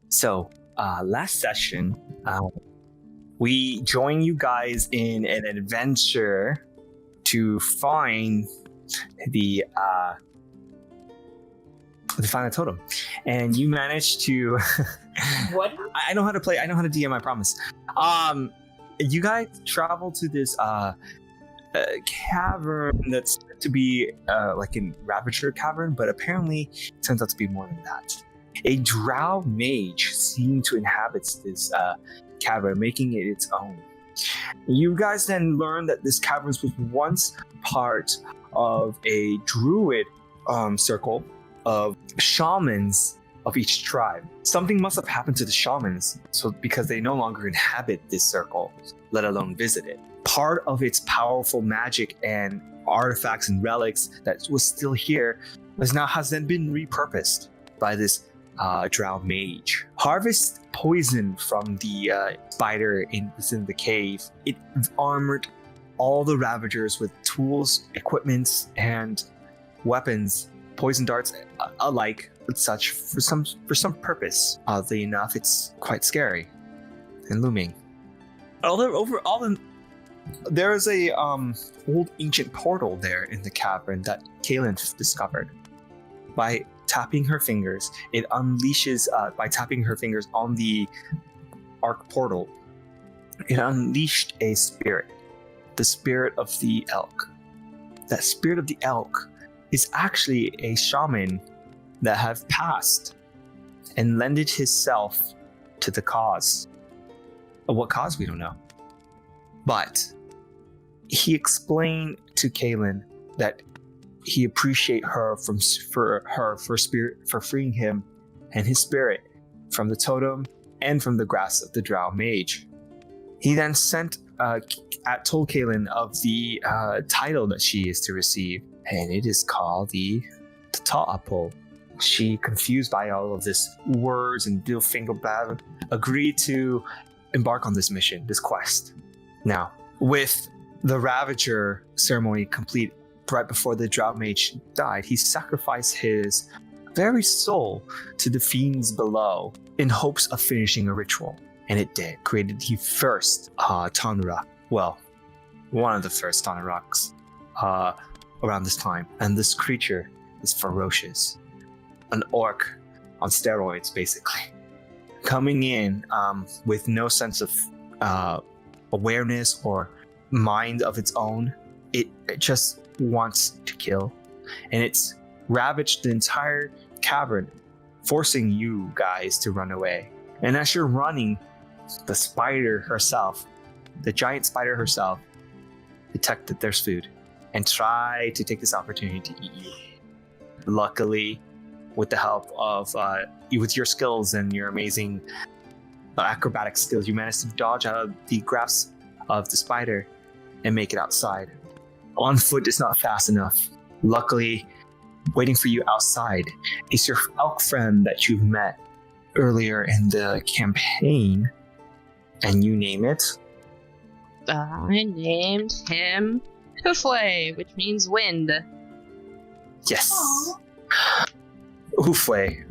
So, last session, we joined you guys in an adventure to find the final totem, and you managed to. What? I know how to play. I know how to DM. I promise. You guys travel to this cavern that's said to be like a Ravager cavern, but apparently it turns out to be more than that. A drow mage seemed to inhabit this cavern, making it its own. You guys then learn that this cavern was once part of a druid circle of shamans of each tribe. Something must have happened to the shamans, so because they no longer inhabit this circle, let alone visit it. Part of its powerful magic and artifacts and relics that was still here has then been repurposed by this drow mage. Harvest poison from the spider within the cave. It armored all the Ravagers with tools, equipments, and weapons, poison darts alike, and such for some purpose. Oddly enough, it's quite scary and looming. There is a old ancient portal there in the cavern that Caelynn discovered. By tapping her fingers, it unleashes. By tapping her fingers on the arc portal, it unleashed a spirit, the spirit of the elk. That spirit of the elk is actually a shaman that have passed and lended himself to the cause. Of what cause, we don't know. But he explained to Caelynn that he appreciate her for freeing him and his spirit from the totem and from the grasp of the drow mage. He then told Caelynn of the title that she is to receive, and it is called the Ta'apol. She, confused by all of this words and little finger battle, agreed to embark on this mission, this quest. Now, with the Ravager ceremony complete right before the drow mage died, he sacrificed his very soul to the fiends below in hopes of finishing a ritual. And it did. Created the first Tanurak. Well, one of the first Tanuraks around this time. And this creature is ferocious. An orc on steroids, basically. Coming in with no sense of awareness or mind of its own. It just wants to kill. And it's ravaged the entire cavern, forcing you guys to run away. And as you're running, the spider herself, the giant spider herself, detect that there's food and try to take this opportunity to eat you. Luckily, with the help of with your skills and your amazing acrobatic skills, you managed to dodge out of the grasp of the spider and make it outside. On foot is not fast enough. Luckily, waiting for you outside is your elk friend that you've met earlier in the campaign, and you name it? I named him Hoofway, which means wind. Yes. Hoofway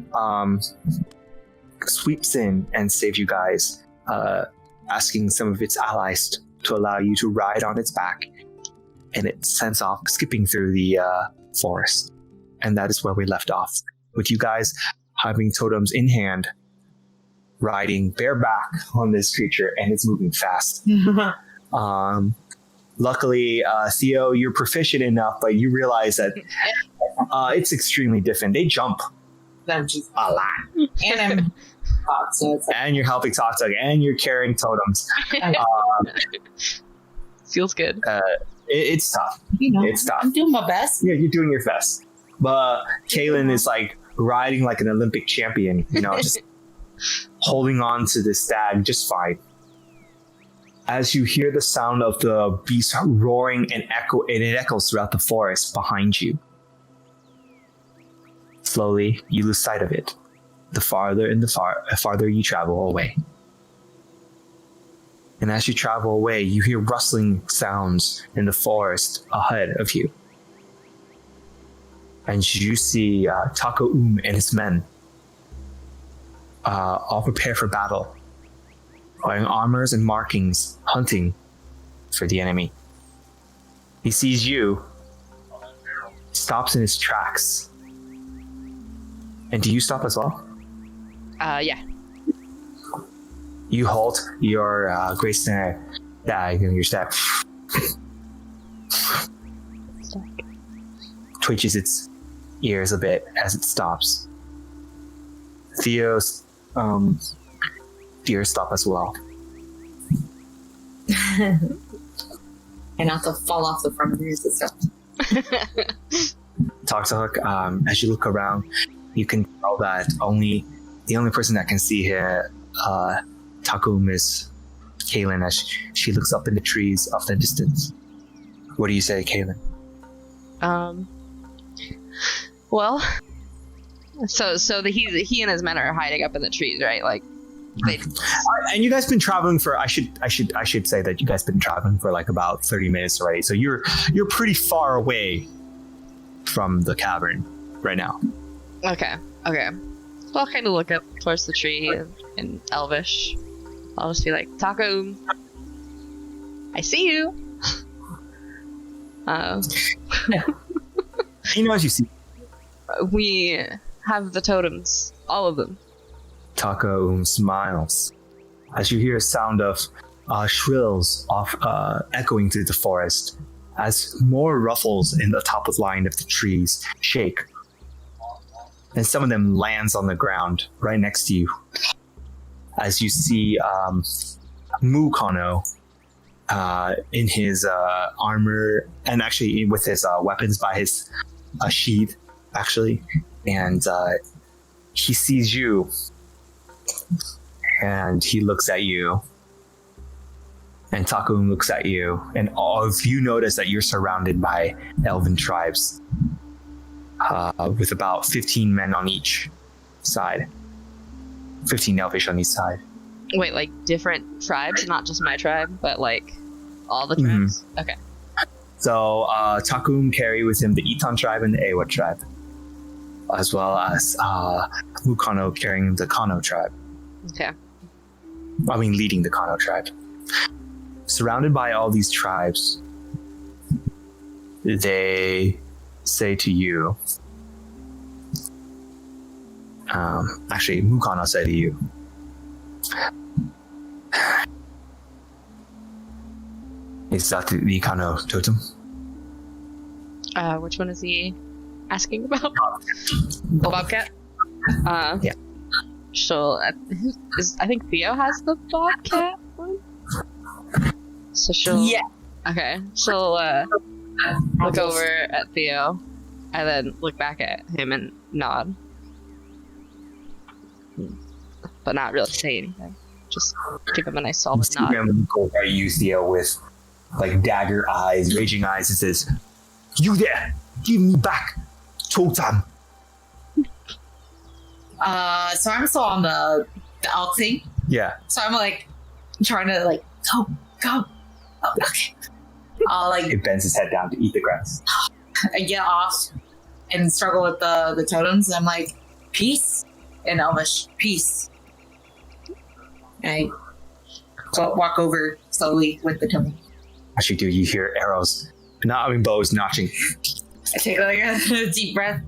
sweeps in and saves you guys, asking some of its allies to allow you to ride on its back, and it sends off skipping through the forest. And that is where we left off, with you guys having totems in hand, riding bareback on this creature, and it's moving fast. Luckily, Theo, you're proficient enough, but you realize that it's extremely different. They jump a lot. And I'm and you're helping TakTak, and you're carrying totems. Feels good. It's tough. It's tough. I'm doing my best. Yeah, you're doing your best. But Caelynn is like riding like an Olympic champion, just holding on to this stag just fine. As you hear the sound of the beast roaring and it echoes throughout the forest behind you. Slowly, you lose sight of it. The farther you travel away. And as you travel away, you hear rustling sounds in the forest ahead of you. And you see Taco and his men all prepare for battle, wearing armors and markings, hunting for the enemy. He sees you, stops in his tracks. And do you stop as well? Yeah. You halt your great snare, your step twitches its ears a bit as it stops. Theo's ears stop as well. And not to fall off the front of yours and stuff. TakTak, as you look around, you can tell that the only person that can see here, Takum, is Caelynn as she looks up in the trees off the distance. What do you say, Caelynn? Well, so he and his men are hiding up in the trees, right? Like, they. And you guys been traveling for. I should say that you guys been traveling for like about 30 minutes already. So you're pretty far away from the cavern right now. Okay. So I'll kind of look up towards the tree in Elvish. I'll just be like, Taco, I see you. He knows you see. We have the totems, all of them. Taco smiles as you hear a sound of shrills echoing through the forest as more ruffles in the top of line of the trees shake. And some of them lands on the ground right next to you. As you see Kano in his armor, and actually with his weapons by his sheath, actually. And he sees you. And he looks at you. And Takum looks at you. And all of you notice that you're surrounded by Elven tribes. With about 15 men on each side. 15 elfish on each side. Wait, like different tribes? Not just my tribe, but like all the tribes? Mm-hmm. Okay. So Takum carry with him the Itan tribe and the Eywa tribe. As well as Kano carrying the Kano tribe. Okay. Leading the Kano tribe. Surrounded by all these tribes, they say to you, actually, Mukano said to you, is that the Kano totem? Which one is he asking about? The Bobcat? Yeah. So, I think Theo has the Bobcat one? So she'll... Yeah. Okay, she'll look over at Theo, and then look back at him and nod. But not really say anything. Just give him a nice solid nod. Him go by you, Theo, with like dagger eyes, raging eyes, and says, "You there! Give me back, totem." So I'm still on the elk thing. Yeah. So I'm like trying to like go. Oh, okay. I'll like. It bends his head down to eat the grass. I get off and struggle with the totems. And I'm like, peace in Elvish, peace. And I walk over slowly with the totem. As you do, you hear arrows, bows notching. I take like a deep breath.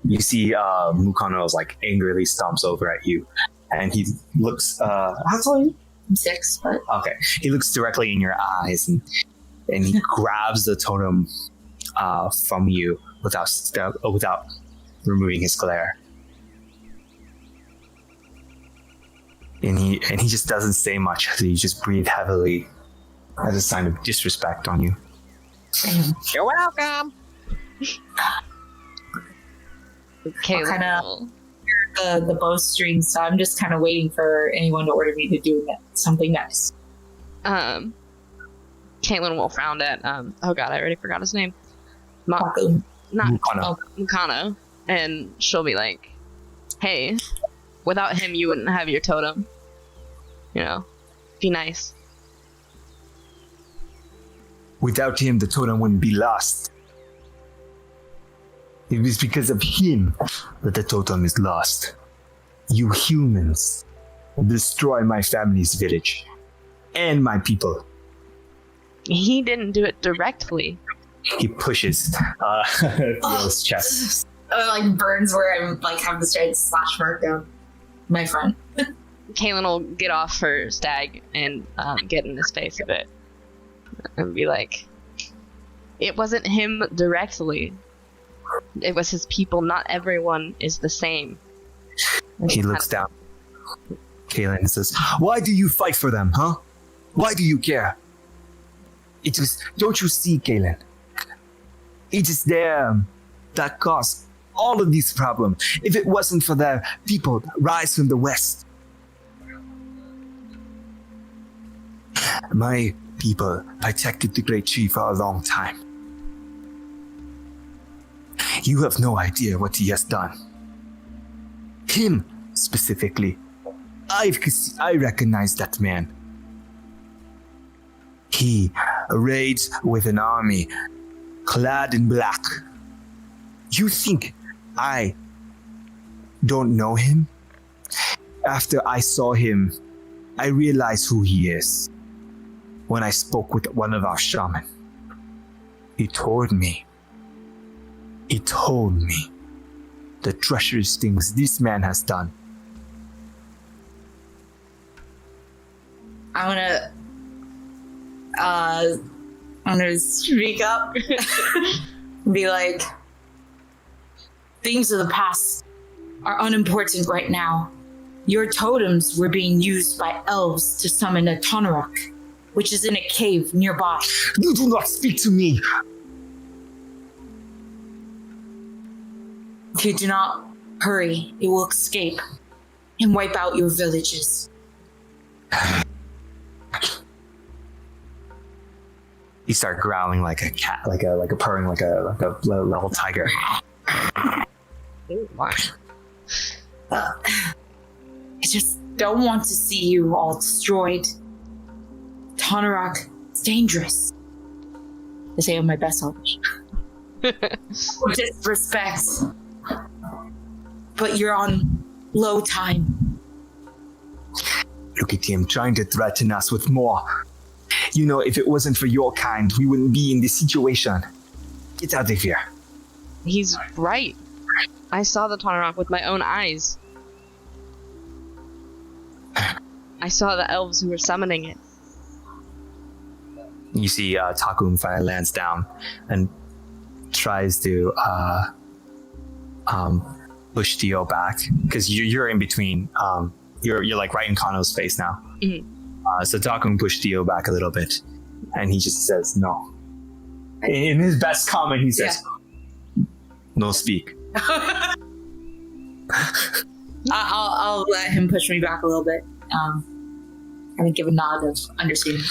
You see Mukano's like angrily stomps over at you, and he looks. Actually, I'm 6, but okay. He looks directly in your eyes, and he grabs the totem from you without removing his glare. And he just doesn't say much. He just breathes heavily as a sign of disrespect on you. You're welcome. Okay, kind of the bowstring, so I'm just kind of waiting for anyone to order me to do something nice. Caelynn will frown at oh god, I already forgot his name. Mukano. And she'll be like, "Hey, without him, you wouldn't have your totem. You know, be nice." Without him, the totem wouldn't be lost. It was because of him that the totem is lost. You humans destroy my family's village and my people. He didn't do it directly. He pushes Theo's chest. Like burns where I'm like have the straight slash mark down my front. Caelynn will get off her stag and get in his face a bit and be like, it wasn't him directly. It was his people. Not everyone is the same. He looks down. Caelynn says, why do you fight for them, huh? Why do you care? It is, don't you see, Caelynn? It is them that caused all of these problems. If it wasn't for their people that rise from the west. My people protected the great chief for a long time. You have no idea what he has done. Him, specifically. I recognize that man. He raids with an army clad in black. You think I don't know him? After I saw him, I realized who he is. When I spoke with one of our shaman, he told me the treacherous things this man has done. I'm gonna speak up. Be like, things of the past are unimportant right now. Your totems were being used by elves to summon a Tanurak, which is in a cave nearby. You do not speak to me! If you do not hurry, it will escape and wipe out your villages. He started growling like a cat, like a purring, like a little tiger. I just don't want to see you all destroyed. Tanurak, it's dangerous. I say on my best Elvish. Disrespect. But you're on low time. Look at him trying to threaten us with more. You know, if it wasn't for your kind, we wouldn't be in this situation. Get out of here. He's right. I saw the Tanurak with my own eyes. I saw the elves who were summoning it. You see Takum finally lands down and tries to push Theo back, because you're in between. You're like right in Kano's face now. Mm-hmm. So Takum pushed Theo back a little bit, and he just says no. In his best comment, he says, "No speak." I'll let him push me back a little bit. And give a nod of understanding.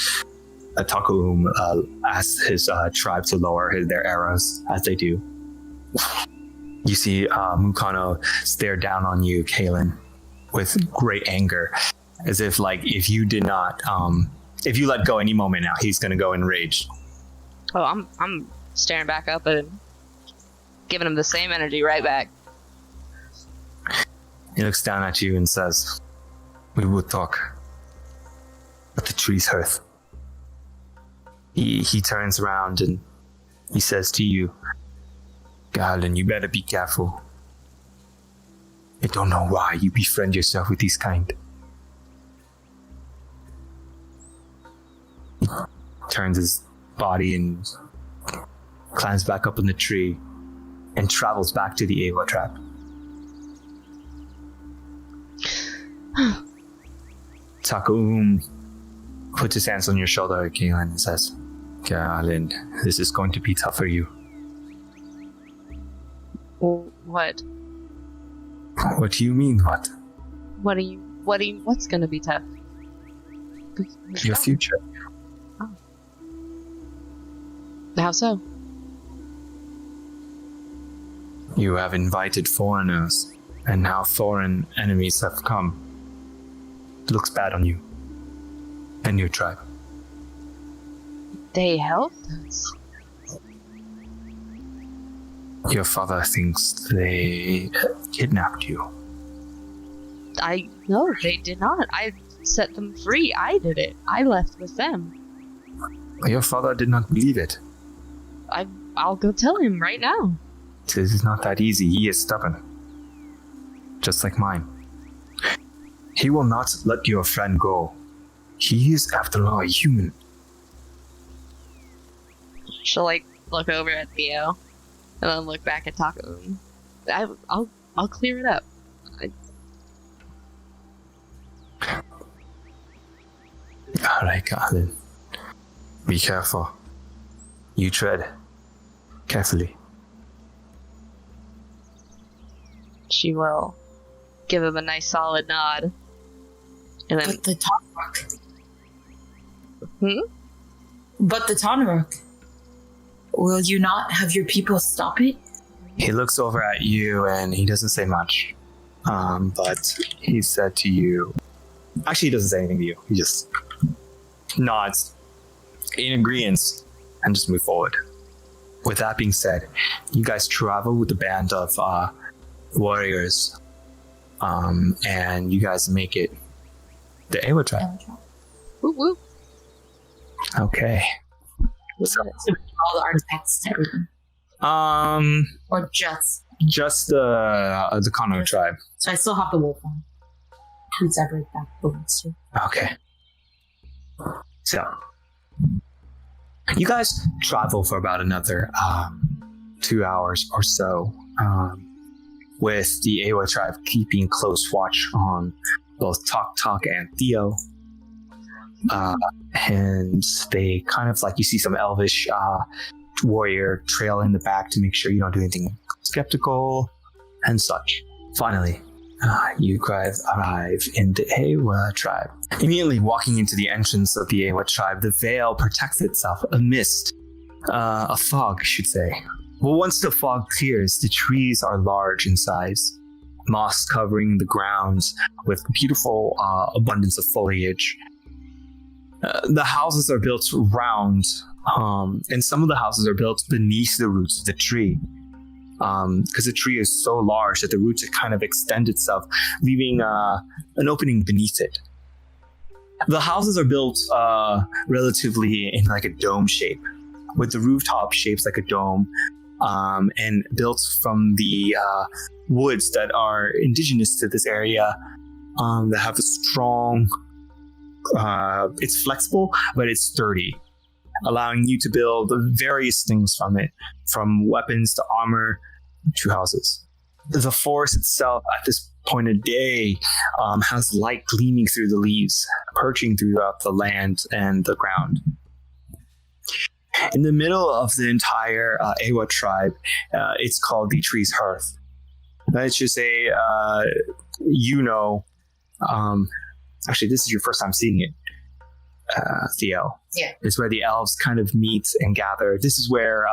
Takum asks his tribe to lower their arrows, as they do. You see Mukano stare down on you, Caelynn, with great anger, as if like if you did not, if you let go any moment now, he's gonna go enraged. Oh, I'm staring back up and giving him the same energy right back. He looks down at you and says, "We will talk at the Tree's Hearth." He turns around and he says to you, "Caelynn, you better be careful. I don't know why you befriend yourself with these kind." He turns his body and climbs back up in the tree and travels back to the Ewya Tribe. Takum puts his hands on your shoulder, Caelynn, and says, "Caelynn, this is going to be tough for you." What? What do you mean, what? What's gonna be tough? Your future. Oh. How so? You have invited foreigners, and now foreign enemies have come. It looks bad on you. And your tribe. They helped us. Your father thinks they kidnapped you. No, they did not. I set them free. I did it. I left with them. Your father did not believe it. I'll go tell him right now. This is not that easy. He is stubborn. Just like mine. He will not let your friend go. He is, after all, a human. She'll look over at Theo, and then look back at Taco. I'll clear it up. Alright, Caelynn. Be careful. You tread carefully. She will give him a nice solid nod. And then But the Tanurak. Hmm? But the Tanurak. Will you not have your people stop it? He looks over at you and he doesn't say much. But he said to you... Actually, he doesn't say anything to you. He just nods in agreement and just move forward. With that being said, you guys travel with a band of warriors. And you guys make it the Eywa Tribe. whoop whoop. Okay. So, all the artifacts and everything. Or Just the Kano tribe. So I still have the wolf one. Who's ever that belongs to. Okay. So, you guys travel for about another 2 hours or so, with the Eywa tribe keeping close watch on both TakTak and Theo. And they kind of you see some elvish warrior trail in the back to make sure you don't do anything skeptical and such. Finally, you guys arrive in the Eywa tribe. Immediately walking into the entrance of the Eywa tribe, the veil protects itself amidst a fog, I should say. Well, once the fog clears, the trees are large in size, moss covering the grounds with beautiful abundance of foliage. The houses are built round, and some of the houses are built beneath the roots of the tree. Because the tree is so large that the roots kind of extend itself, leaving an opening beneath it. The houses are built relatively in a dome shape, with the rooftop shapes like a dome, and built from the woods that are indigenous to this area, that have a strong... it's flexible, but it's sturdy, allowing you to build various things from it, from weapons to armor to houses. The forest itself at this point of day has light gleaming through the leaves, perching throughout the land and the ground. In the middle of the entire Ewya tribe, it's called the Dragons Hearth. Let's just say, actually, this is your first time seeing it, Theo. Yeah. It's where the elves kind of meet and gather. This is where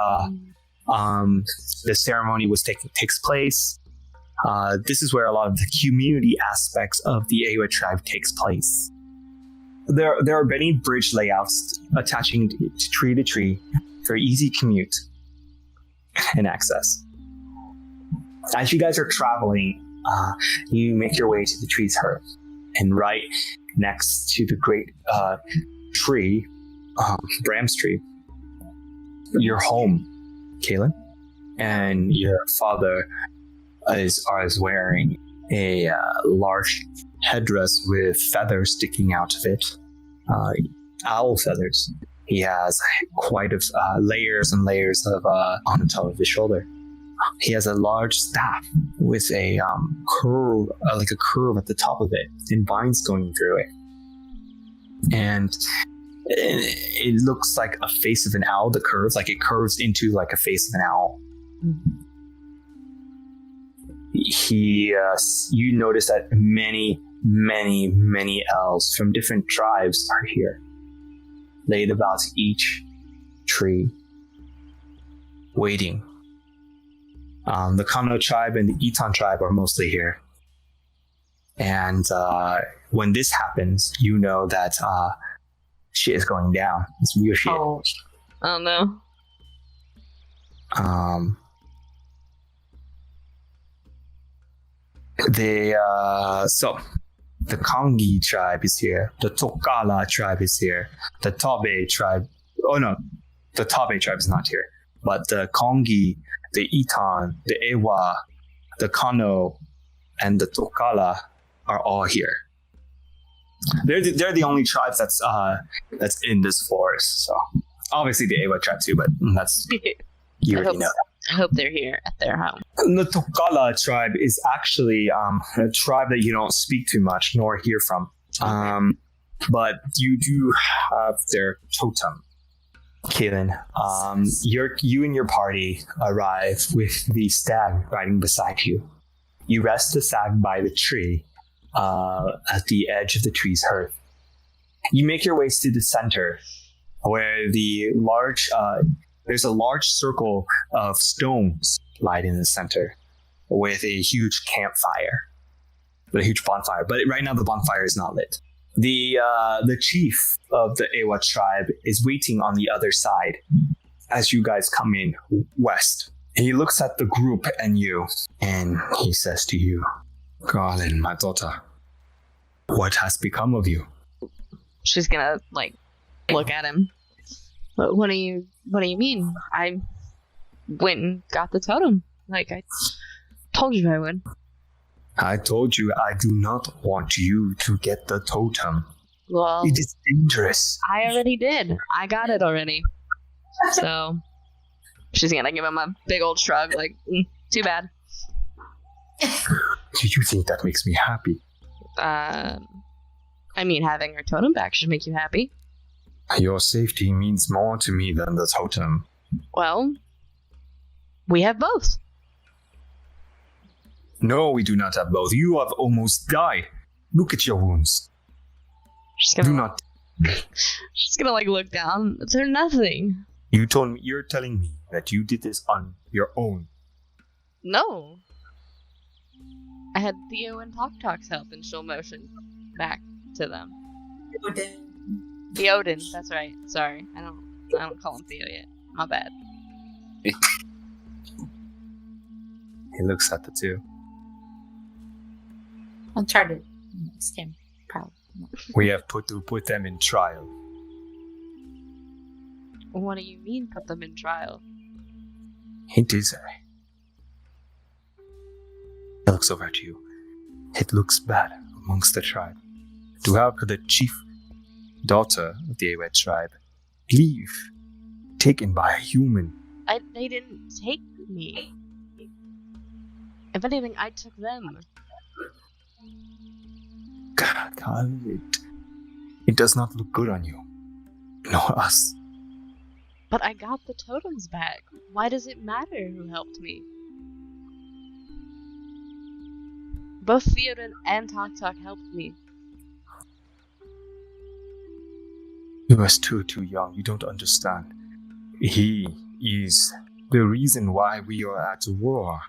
the ceremony takes place. This is where a lot of the community aspects of the Eywa tribe takes place. There are many bridge layouts attaching to tree for easy commute and access. As you guys are traveling, you make your way to the Dragons Hearth. And right next to the great tree, Bram's tree, your home, Caelynn, and your father is wearing a large headdress with feathers sticking out of it, owl feathers. He has quite of layers and layers of on the top of his shoulder. He has a large staff with a curve, like a curve at the top of it, and vines going through it. And it looks like a face of an owl. The curves, it curves into like a face of an owl. You notice that many elves from different tribes are here, laid about each tree, waiting. The Kano tribe and the Itan tribe are mostly here. And when this happens, you know that shit is going down. It's real shit. Oh no. So The Kongi tribe is here. The Tokala tribe is here. The Tabe tribe. Oh no, the Tabe tribe is not here. But the Kongi, the Itan, the Eywa, the Kano, and the Tokala are all here. They're the only tribes that's in this forest. So obviously the Eywa tribe too, but that's you already know. I hope they're here at their home. The Tokala tribe is actually a tribe that you don't speak too much nor hear from. But you do have their totem. Caelynn, you and your party arrive with the stag riding beside you. You rest the stag by the tree at the edge of the tree's hearth. You make your ways to the center where there's a large circle of stones light in the center with a huge campfire, with a huge bonfire. But right now the bonfire is not lit. The chief of the Ewya tribe is waiting on the other side as you guys come in west. He looks at the group and you, and he says to you, Caelynn, my daughter, what has become of you? She's gonna look at him. What do you mean? I went and got the totem. I told you I would. I told you I do not want you to get the totem. Well, it is dangerous. I already did. I got it already. So she's gonna give him a big old shrug, too bad. Do you think that makes me happy? I mean, having her totem back should make you happy. Your safety means more to me than the totem. Well, we have both. No, we do not have both. You have almost died. Look at your wounds. Do not. She's gonna look down. They're nothing. You're telling me that you did this on your own. No. I had Theo and TakTak's help and show motion back to them. Theoden, that's right. Sorry, I don't call him Theo yet. My bad. He looks at the two. I'll try to stand proud. We have to put them in trial. What do you mean, put them in trial? It is He looks over at you. It looks bad amongst the tribe to have the chief daughter of the Ewya tribe leave, taken by a human. They didn't take me. If anything, I took them. God, it does not look good on you. Nor us. But I got the totems back. Why does it matter who helped me? Both Theoden and TakTak helped me. You are still too young. You don't understand. He is the reason why we are at war.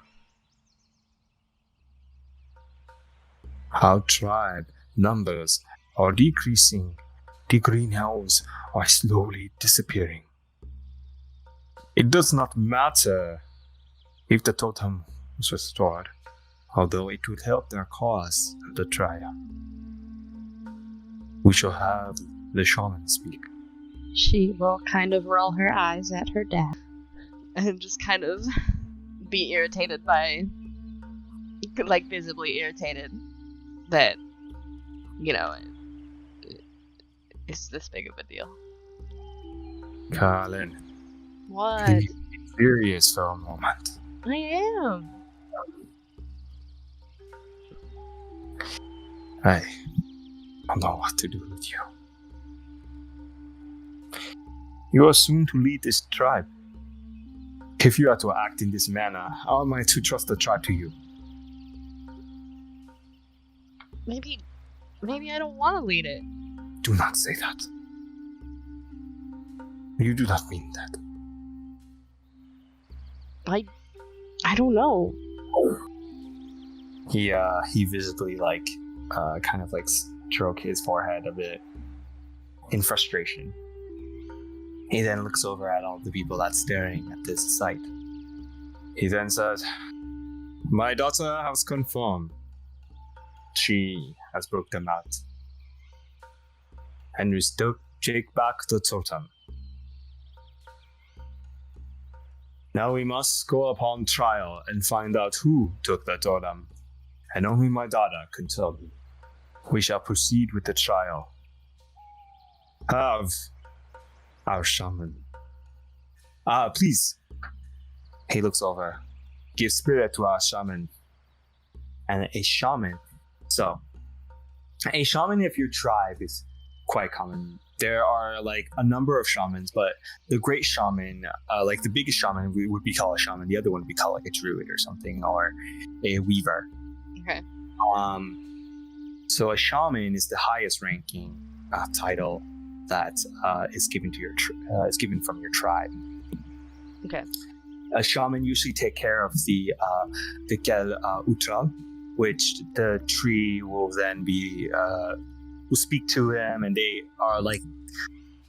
Our tribe numbers are decreasing. The green elves are slowly disappearing. It does not matter if the totem was restored, although it would help their cause of the trial. We shall have the shaman speak. She will kind of roll her eyes at her dad and just kind of be irritated by, visibly irritated that, it's this big of a deal. Caelynn. What? Be serious for a moment. I am. I don't know what to do with you. You are soon to lead this tribe. If you are to act in this manner, how am I to trust the tribe to you? Maybe I don't want to lead it. Do not say that. You do not mean that. I don't know. He visibly stroke his forehead a bit in frustration. He then looks over at all the people that's staring at this sight. He then says, "My daughter has confirmed. She has broke them out. And we took Jake back to totem. Now we must go upon trial and find out who took the totem, and only my daughter can tell me. We shall proceed with the trial. Have our shaman. Please. He looks over. Give spirit to our shaman. And a shaman. So, a shaman of your tribe is quite common. There are like a number of shamans, but the great shaman, like the biggest shaman would be called a shaman. The other one would be called like a druid or something, or a weaver. Okay. So a shaman is the highest ranking title that is given to your is given from your tribe. Okay. A shaman usually take care of the Utral, which the tree will then be will speak to him, and they are like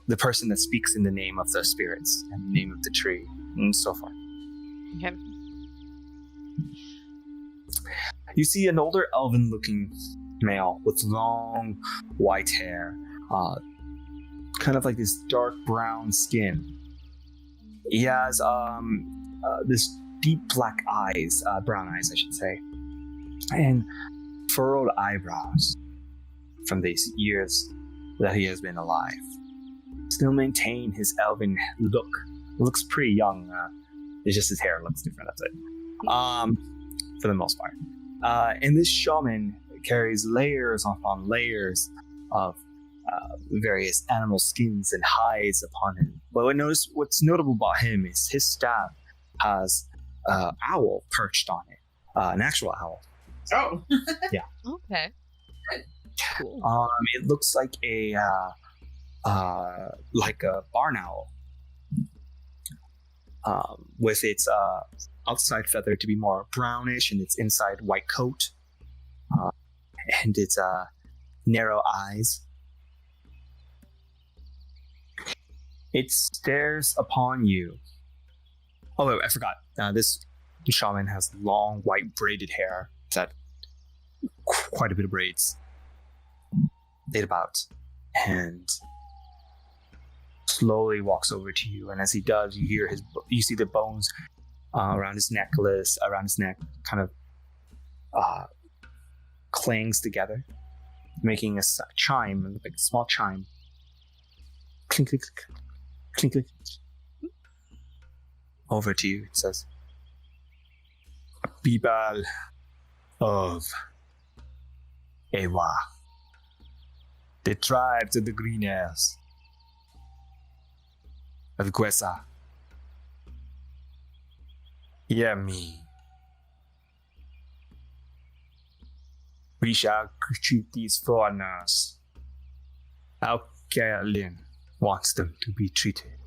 the person that speaks in the name of the spirits and the name of the tree, and so forth. Okay. You see an older elven-looking male with long white hair, kind of like this dark brown skin. He has this deep black eyes, brown eyes, I should say, and furrowed eyebrows from these years that he has been alive. Still maintain his elven look. Looks pretty young. It's just his hair looks different. That's it. For the most part. And this shaman carries layers upon layers of various animal skins and hides upon him. But what's notable about him is his staff has an owl perched on it, an actual owl. Oh. Yeah. Okay. Cool. It looks like a barn owl, with its outside feather to be more brownish and its inside white coat, and its narrow eyes. It stares upon you. Oh, wait, I forgot. This shaman has long white braided hair. That quite a bit of braids laid about, and slowly walks over to you. And as he does, you see the bones around his neck, kind of clangs together, making a chime, like a small chime. Clink, clink, clink, clink. Over to you, it says, "People of Eywa, the tribes of the Green Elves, of Gwessar, hear me. We shall treat these foreigners how Caelynn wants them to be treated."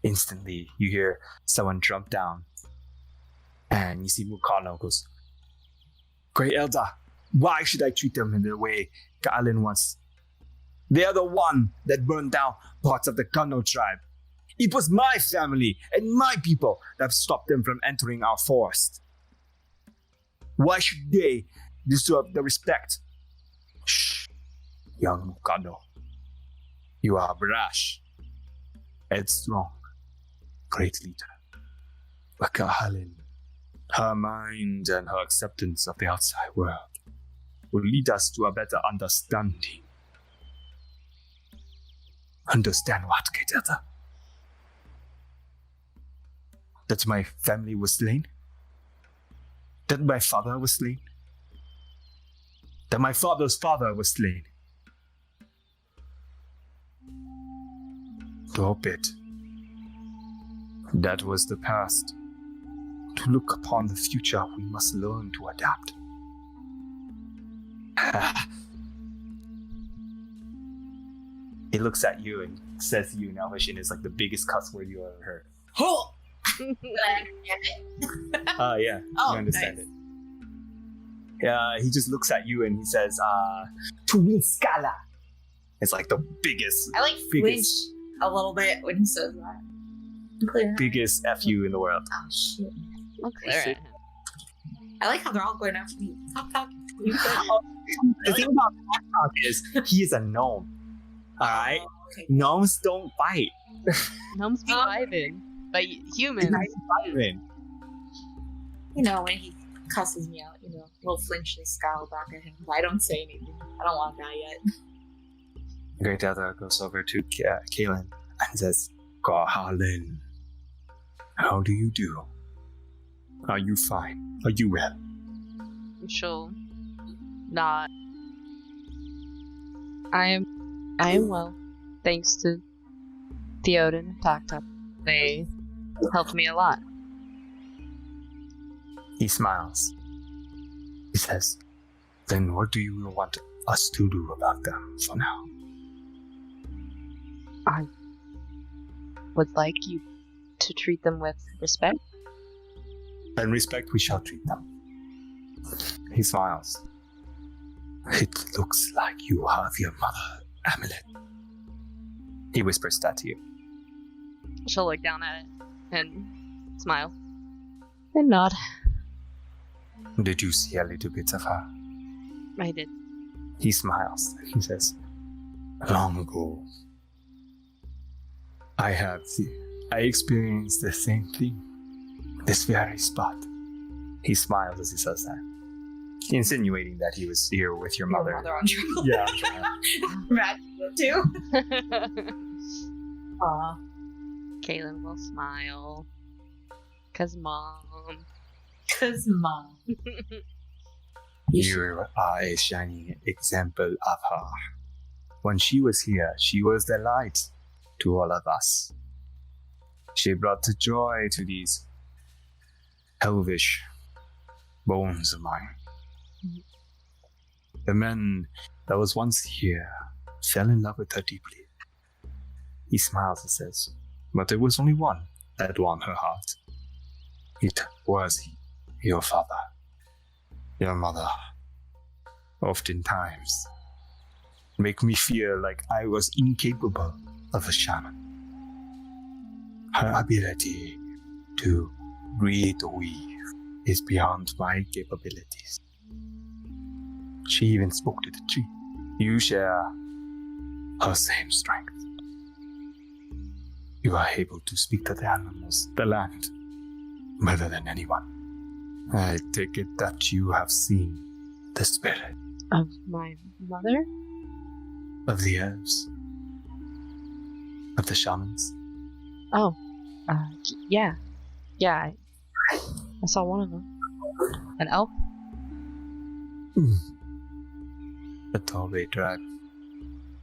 Instantly, you hear someone jump down, and you see Kano goes, "Great Elder, why should I treat them in the way Caelynn wants? They are the one that burned down parts of the Kano tribe. It was my family and my people that stopped them from entering our forest. Why should they deserve the respect?" "Shh, young Kano. You are brash, headstrong, great leader. But Caelynn, her mind and her acceptance of the outside world will lead us to a better understanding." "Understand what, great elder?" "That my family was slain? That my father was slain? That my father's father was slain? Stop it. That was the past. To look upon the future, we must learn to adapt." He looks at you and says to you in Elvish, and it's like the biggest cuss word you ever heard. Oh. Yeah, Oh, you understand nice. it. Yeah, he just looks at you and he says, "To Scala." It's like the biggest, I like flinch a little bit when he says that. Clear. biggest FU in the world. Oh shit. I'll clear it. I like how they're all going after me. Talk, talk. The thing about TakTak is he is a gnome. Alright? Okay. Gnomes don't fight. Gnomes be vibing, but humans. Vibing. You know, when he cusses me out, we'll flinch and scowl back at him. But I don't say anything. I don't want to die yet. Great Elder goes over to Caelynn and says, Caelynn, how do you do? Are you fine? Are you well? She'll nod. I am well, thanks to Theoden and TakTak. They helped me a lot. He smiles. He says, then what do you want us to do about them for now? I would like you to treat them with respect. And respect we shall treat them. He smiles. It looks like you have your mother amulet. He whispers that to you. She'll look down at it and smile. And nod. Did you see a little bit of her? I did. He smiles. He says, long ago, I experienced the same thing. This very spot. He smiles as he says that, insinuating that he was here with your mother. Your mother on trial. Yeah. Imagine too. Aw. Caelynn will smile. 'Cause mom. Cause mom. You are a shining example of her. When she was here, she was the light to all of us. She brought the joy to these elvish bones of mine. The man that was once here fell in love with her deeply. He smiles and says, but there was only one that won her heart. It was your father. Your mother. Oftentimes make me feel like I was incapable of a shaman. Her ability to read or weave is beyond my capabilities. She even spoke to the tree. You share her same strength. You are able to speak to the animals, the land, better than anyone. I take it that you have seen the spirit Of my mother? of the elves, of the shamans. Oh. Yeah. Yeah, I saw one of them. An elf? The Ewya Tribe.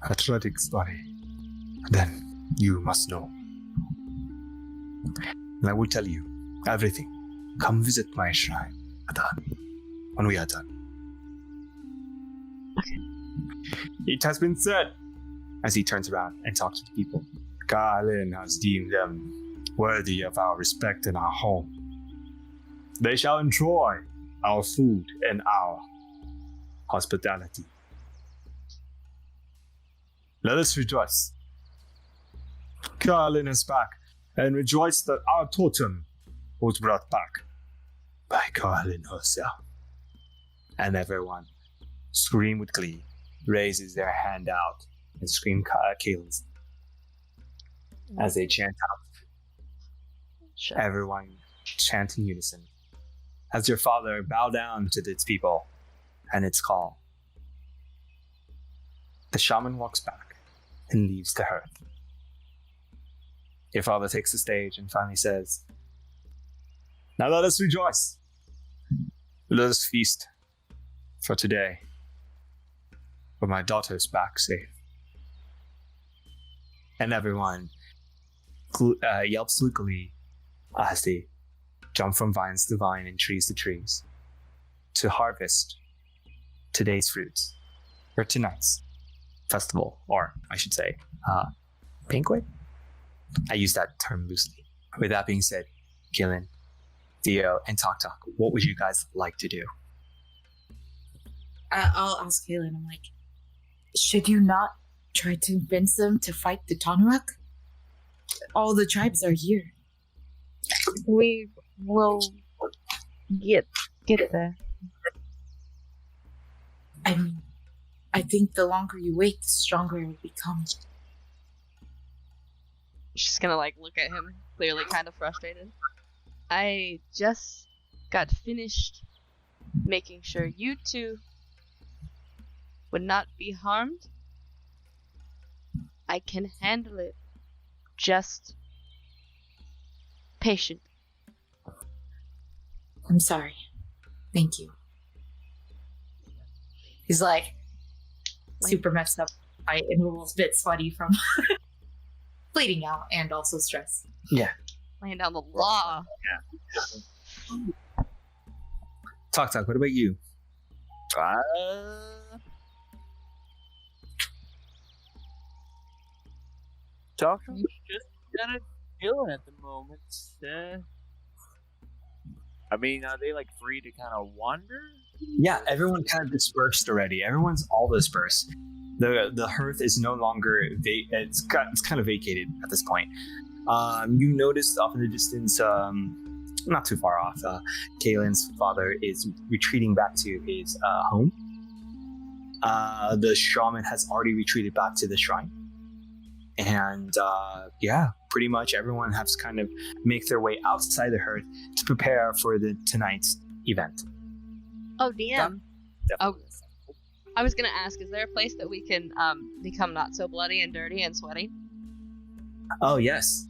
A tragic story. Then you must know. And I will tell you everything. Come visit my shrine, Itan, when we are done. Okay. It has been said, as he turns around and talks to the people. Caelynn has deemed them worthy of our respect in our home. They shall enjoy our food and our hospitality. Let us rejoice. Caelynn is back, and rejoice that our totem was brought back by Caelynn herself. And everyone scream with glee, raises their hand out, and scream Caelynn's as they chant out. Sure. Everyone chant in unison. As your father bow down to its people and its call. The shaman walks back and leaves the hearth. Your father takes the stage and finally says, now let us rejoice. Let us feast for today. For my daughter's back safe. And everyone yelps with glee as they jump from vines to vine and trees to trees to harvest today's fruits, or tonight's festival, or I should say, banquet? I use that term loosely. With that being said, Caelynn, Theo, and TakTak, what would you guys like to do? I'll ask Caelynn, I'm like, should you not try to convince them to fight the Tanurak? All the tribes are here. We will get there. I mean, I think the longer you wait, the stronger it becomes. She's gonna look at him, clearly kind of frustrated. I just got finished making sure you two would not be harmed. I can handle it. Just patient. I'm sorry. Thank you. He's super messed up and a little bit sweaty from bleeding out and also stress. Yeah. Laying down the law. Yeah. TakTak, what about you? TakTak's just kind of chilling at the moment. I mean, are they free to kind of wander? Yeah, everyone kind of dispersed already. Everyone's all dispersed. The hearth is no longer it's kind of vacated at this point. You notice off in the distance, not too far off, Caelynn's father is retreating back to his home. The shaman has already retreated back to the shrine. And pretty much everyone has kind of make their way outside the hearth to prepare for tonight's event. Oh, DM. Oh, I was gonna ask, is there a place that we can become not so bloody and dirty and sweaty? Oh yes.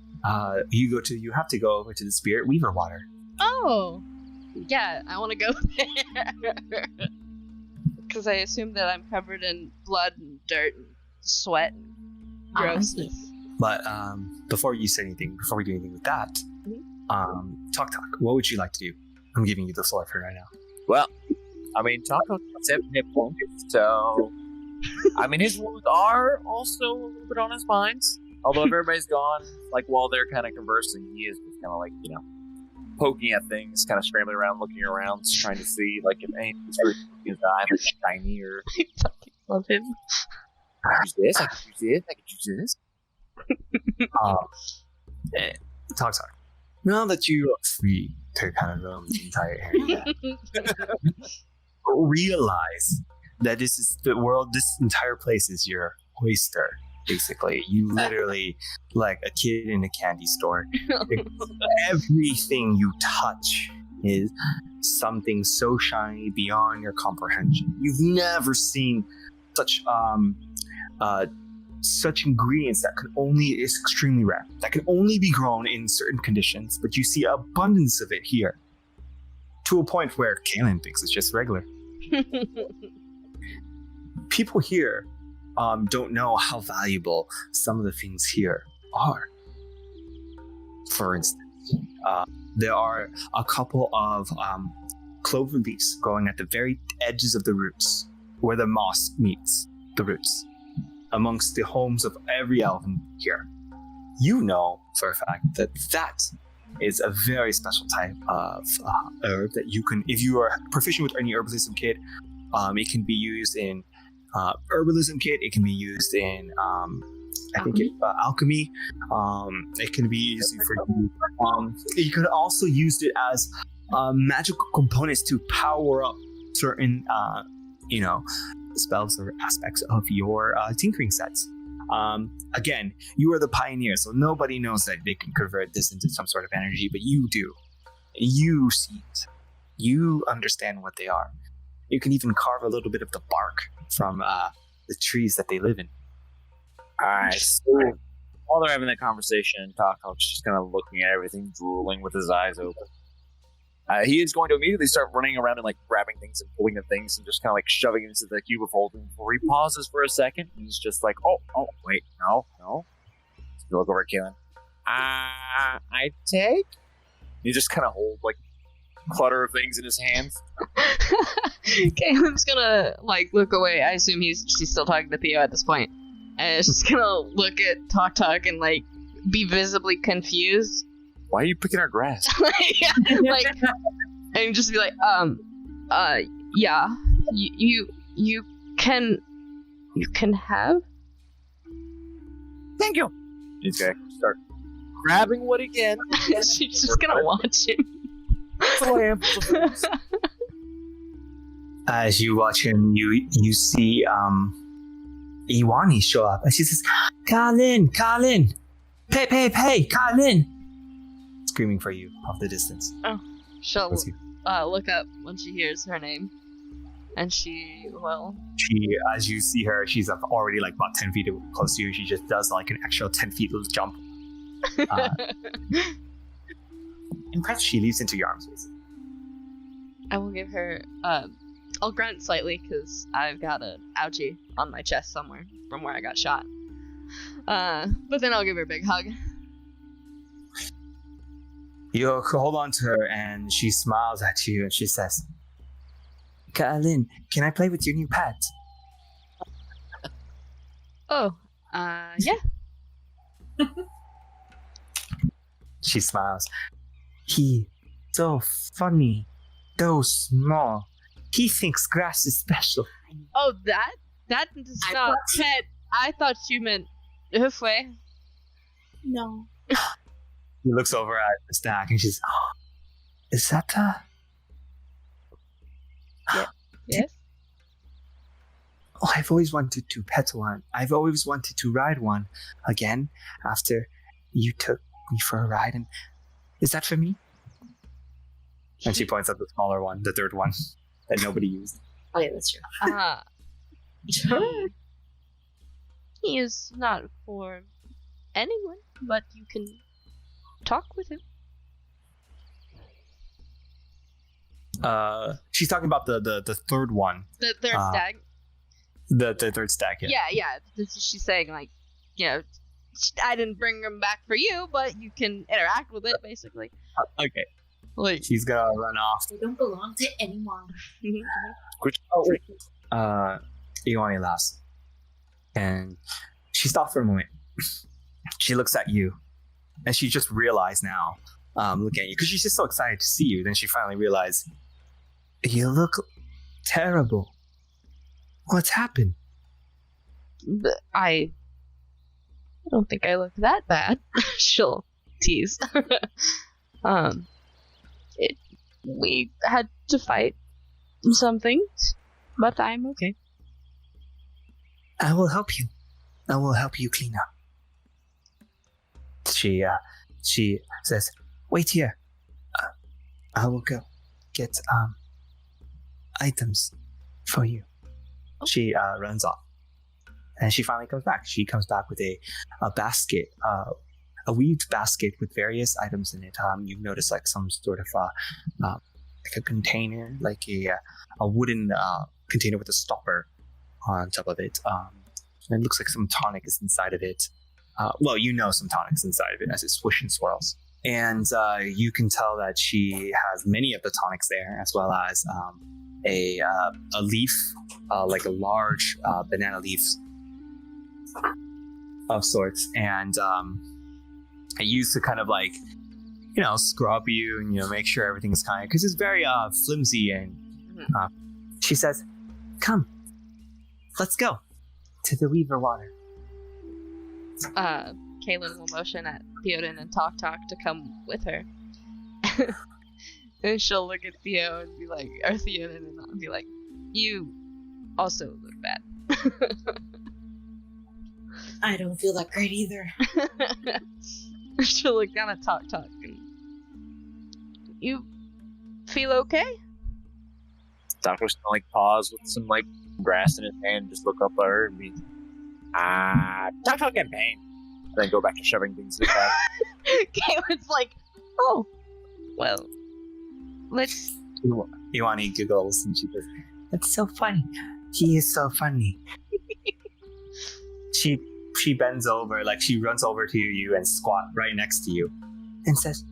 You have to go over to the Spirit Weaver Water. Oh, yeah, I want to go there because I assume that I'm covered in blood and dirt and sweat and grossness. But before you say anything, before we do anything with that, TakTak, what would you like to do? I'm giving you the floor for right now. Well, I mean, TakTak's got 7 hit points, so I mean, his wounds are also a little bit on his mind. Although if everybody's gone, while they're kind of conversing, he is just kind of poking at things, kind of scrambling around, looking around, trying to see if anything's really in his eye, shiny or. I fucking love him. I could use this. I could use this. I could use this. TakTak, now that you are free to kind of roam the entire area, realize that this is the world. This entire place is your oyster. Basically, you literally like a kid in a candy store. Everything you touch is something so shiny beyond your comprehension. You've never seen such ingredients that is extremely rare, that can only be grown in certain conditions, but you see abundance of it here, to a point where Caelynn thinks it's just regular. People here don't know how valuable some of the things here are. For instance, there are a couple of clover leaves growing at the very edges of the roots, where the moss meets the roots, amongst the homes of every elven here. You know for a fact that is a very special type of herb that you can, if you are proficient with any herbalism kit, it can be used in herbalism kit. It can be used in alchemy. It can be used for you can also use it as magical components to power up certain spells or aspects of your tinkering sets. Again, you are the pioneer, so nobody knows that they can convert this into some sort of energy, but you do. You see it. You understand what they are. You can even carve a little bit of the bark from the trees that they live in. Alright, so while they're having that conversation, TakTak's just kind of looking at everything, drooling with his eyes open. He is going to immediately start running around and grabbing things and pulling at things and just kind of shoving into the cubicle before he pauses for a second. And he's just wait, no. So you look over at Caelynn. I take? He just kind of holds clutter of things in his hands. Caelynn's gonna look away. I assume she's still talking to Theo at this point. And she's gonna look at TakTak and be visibly confused. Why are you picking our grass? And just be yeah, you can have. Thank you. He's gonna start grabbing wood again. She's just gonna watch him. As you watch him, you see Iwani show up, and she says, Caelynn, pay, Caelynn, screaming for you off the distance. She'll look up when she hears her name, and she will. As you see her, she's already like about 10 feet close to you. She just does like an extra 10 feet little jump. Impressive. She leaps into your arms, basically. I will give her. I'll grunt slightly because I've got an ouchie on my chest somewhere from where I got shot. But then I'll give her a big hug. You hold on to her, and she smiles at you, and she says, Caelynn, can I play with your new pet? Oh, yeah. She smiles. He so funny, so small. He thinks grass is special. Oh, that is not pet. I thought you meant Hoofway. No. He looks over at the stack, and she's, is that Yes. Oh, I've always wanted to pet one. I've always wanted to ride one again after you took me for a ride. And is that for me? And she points at the smaller one, the third one that nobody used. Oh yeah, that's true. He is not for anyone, but you can talk with him. She's talking about the third one. The third stag. The third stack, yeah. Yeah. She's saying, like, I didn't bring him back for you, but you can interact with it, basically. Okay. Like, She's gonna run off. They don't belong to anyone. Iwani laughs. And she stops for a moment. She looks at you. And she just realized now, looking at you, because she's just so excited to see you. Then she finally realized, you look terrible. What's happened? I don't think I look that bad. She'll tease. We had to fight some things, but I'm okay. I will help you. I will help you clean up. She says, wait here. I will go get items for you. She runs off. And she finally comes back. She comes back with a basket, a weaved basket with various items in it. You notice like some sort of like a container, like a wooden container with a stopper on top of it. And it looks like some tonic is inside of it. Some tonic is inside of it as it swish and swirls. And you can tell that she has many of the tonics there, as well as a leaf, like a large banana leaf of sorts. And I used to kind of like, scrub you and, make sure everything's kind of, because it's very flimsy. And she says, come, let's go to the Weaver Water. Caelynn will motion at Theoden and TakTak to come with her. And she'll look at Theo and be like, or Theoden and be like, you also look bad. I don't feel that great either. She'll look down at TakTak and, you feel okay? Doctor's gonna like pause with some like grass in his hand and just look up at her and be TakTak in pain. Then go back to shoving things in his back. Caelynn's like, oh, well, let's. Iwani giggles and she goes, that's so funny. He is so funny. She bends over, like she runs over to you and squat right next to you and says,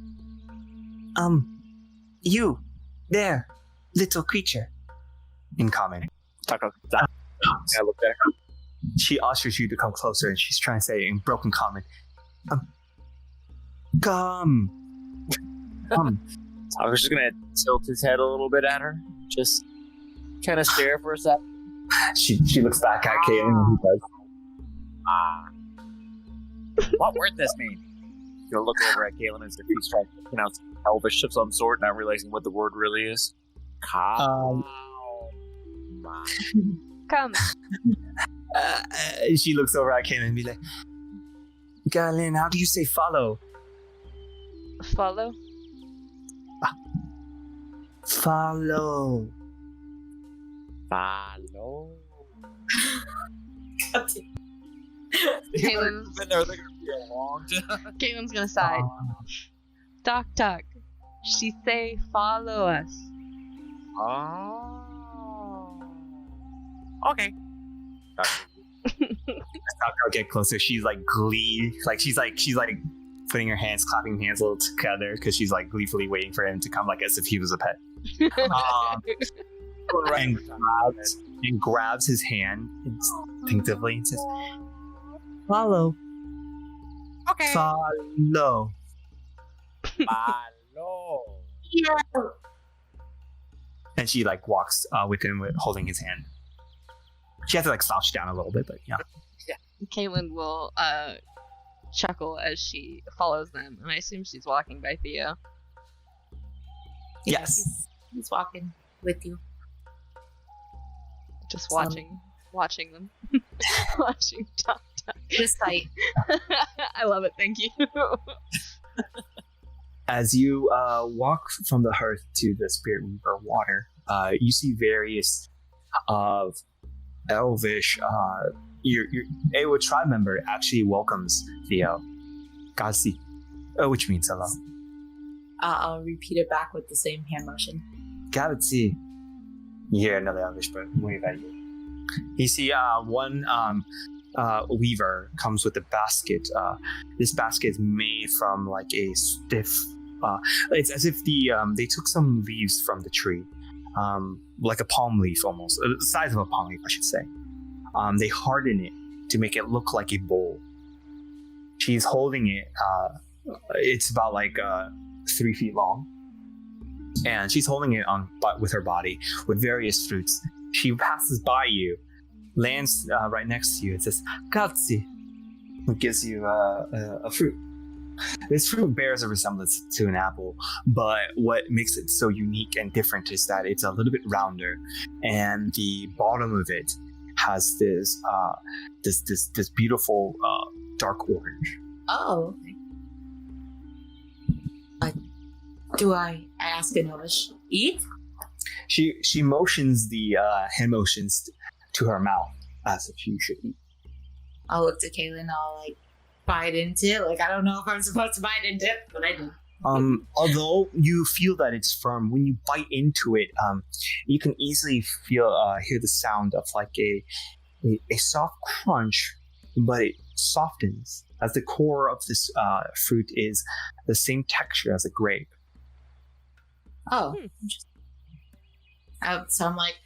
you, there, little creature. In common. TakTak stop. I look at her. She ushers you to come closer, and she's trying to say in broken common, come. I was just gonna tilt his head a little bit at her, just kind of stare for a sec. She looks back at Caelynn and he says, what word this mean? You'll look over at Caelynn as if he's trying to pronounce Elvish of some sort, not realizing what the word really is. Cow. Come. She looks over at Caelynn and be like, Caelynn, how do you say follow? Follow? Follow. Follow. Caelynn's been there. They're gonna be a long time. Caelynn's gonna sigh. TakTak. She say follow us. Oh. Okay. I'll get closer. She's like glee, like she's like putting her hands, clapping hands a little together because she's like gleefully waiting for him to come, like as if he was a pet. And grabs his hand instinctively and says, "Follow, Okay. follow." Follow. And she like walks with him, holding his hand. She has to like slouch down a little bit, but yeah. Caelynn will chuckle as she follows them, and I assume she's walking by Theo. Yes. He's walking with you. Just watching them. Watching TakTak. This sight. I love it, thank you. As you walk from the hearth to the Spirit Weaver water, you see various of elvish. Your Ewya Tribe member actually welcomes Theo. Gazi, which means hello. I'll repeat it back with the same hand motion. Gazi. You hear another elvish wave at you. You see one weaver comes with a basket. This basket is made from like a stiff. It's as if they took some leaves from the tree, like a palm leaf almost, the size of a palm leaf, I should say. They harden it to make it look like a bowl. She's holding it. It's about like 3 feet long, and she's holding it with her body with various fruits. She passes by you, lands right next to you, and says, "Katsi," and gives you a fruit. This fruit bears a resemblance to an apple, but what makes it so unique and different is that it's a little bit rounder, and the bottom of it has this beautiful dark orange. Oh, okay. Do I ask in Elvish, eat? She motions the hand motions to her mouth as if you should eat. I'll look to Caelynn. I'll like bite into it. Like I don't know if I'm supposed to bite into it, but I do. Although you feel that it's firm, when you bite into it, you can easily hear the sound of like a soft crunch, but it softens as the core of this fruit is the same texture as a grape. Oh, interesting. So I'm like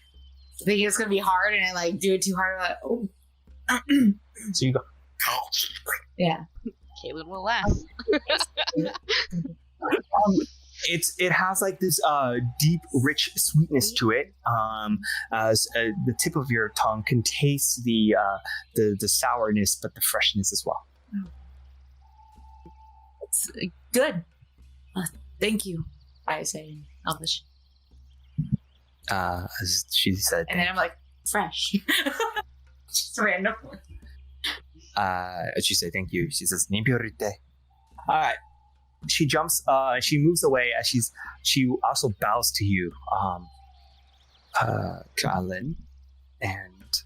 thinking it's gonna be hard, and I like do it too hard. I'm like, oh. So you go. Yeah. Caelynn will laugh. It has like this deep, rich sweetness to it. As the tip of your tongue can taste the sourness, but the freshness as well. It's good. Thank you. I say in Elvish. As she said, And then I'm like, fresh. Just random. She said thank you. She says "Nimpiorite." All right. She jumps. She moves away as she also bows to you, Caelynn, and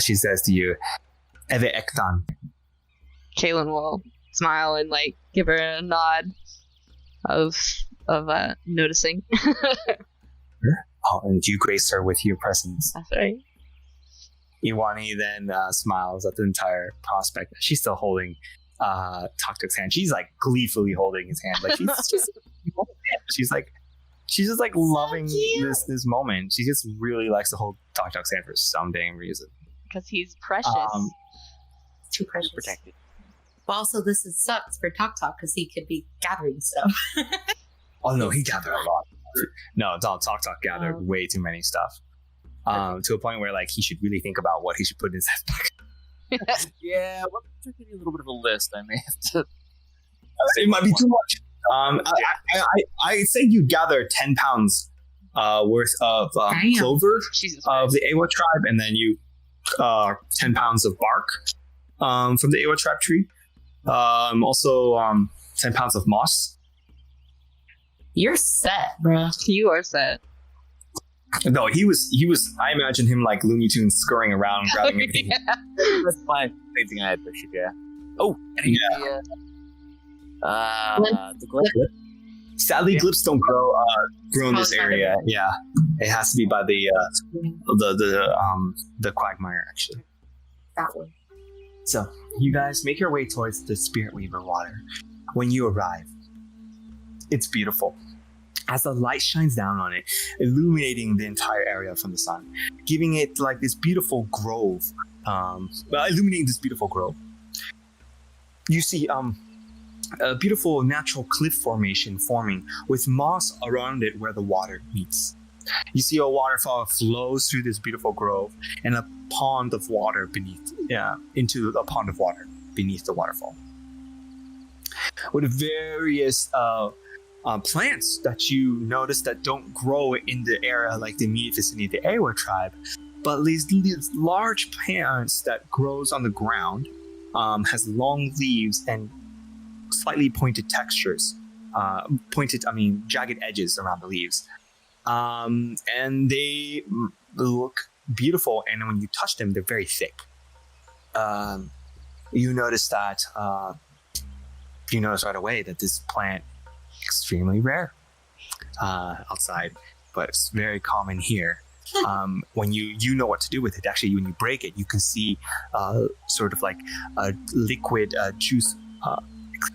she says to you, "Eve Ektan." Caelynn will smile and like give her a nod of noticing. Oh, and you grace her with your presence. That's right. Iwani then smiles at the entire prospect. She's still holding TakTak's hand. She's like gleefully holding his hand. Like she's just like loving this moment. She just really likes to hold TakTak's hand for some dang reason. Because he's precious. Too precious. Protected. But also, this sucks for TakTak because he could be gathering stuff. Oh no, he gathered a lot. No, TakTak gathered way too many stuff. To a point where like he should really think about what he should put in his pocket. Yeah, well, give me a little bit of a list. I may have to. It might be too much. I say you gather 10 pounds worth of Damn. clover Jesus of Christ. the Eywa tribe, and then you 10 pounds of bark from the Eywa tribe tree. Also 10 pounds of moss. You're set, bro. You are set. No, he was. I imagine him like Looney Tunes scurrying around, grabbing everything. Yeah. That's my same thing I had pictured. Yeah. Oh, and he, the glyph. Sadly, Yeah. glyphs don't grow in this Oh, area. Yeah, it has to be by the quagmire actually. That one. So you guys make your way towards the Spirit Weaver water. When you arrive, it's beautiful. As the light shines down on it, illuminating the entire area from the sun, giving it like this beautiful grove, illuminating this beautiful grove. You see a beautiful natural cliff formation forming with moss around it where the water meets. You see a waterfall flows through this beautiful grove and a pond of water into a pond of water beneath the waterfall. With various plants that you notice that don't grow in the area like the immediate vicinity of the Ewya tribe, but these large plants that grows on the ground, has long leaves and slightly pointed textures, jagged edges around the leaves, and they look beautiful. And when you touch them, they're very thick. You notice right away that this plant extremely rare outside, but it's very common here. When you know what to do with it. Actually, when you break it, you can see sort of like a liquid juice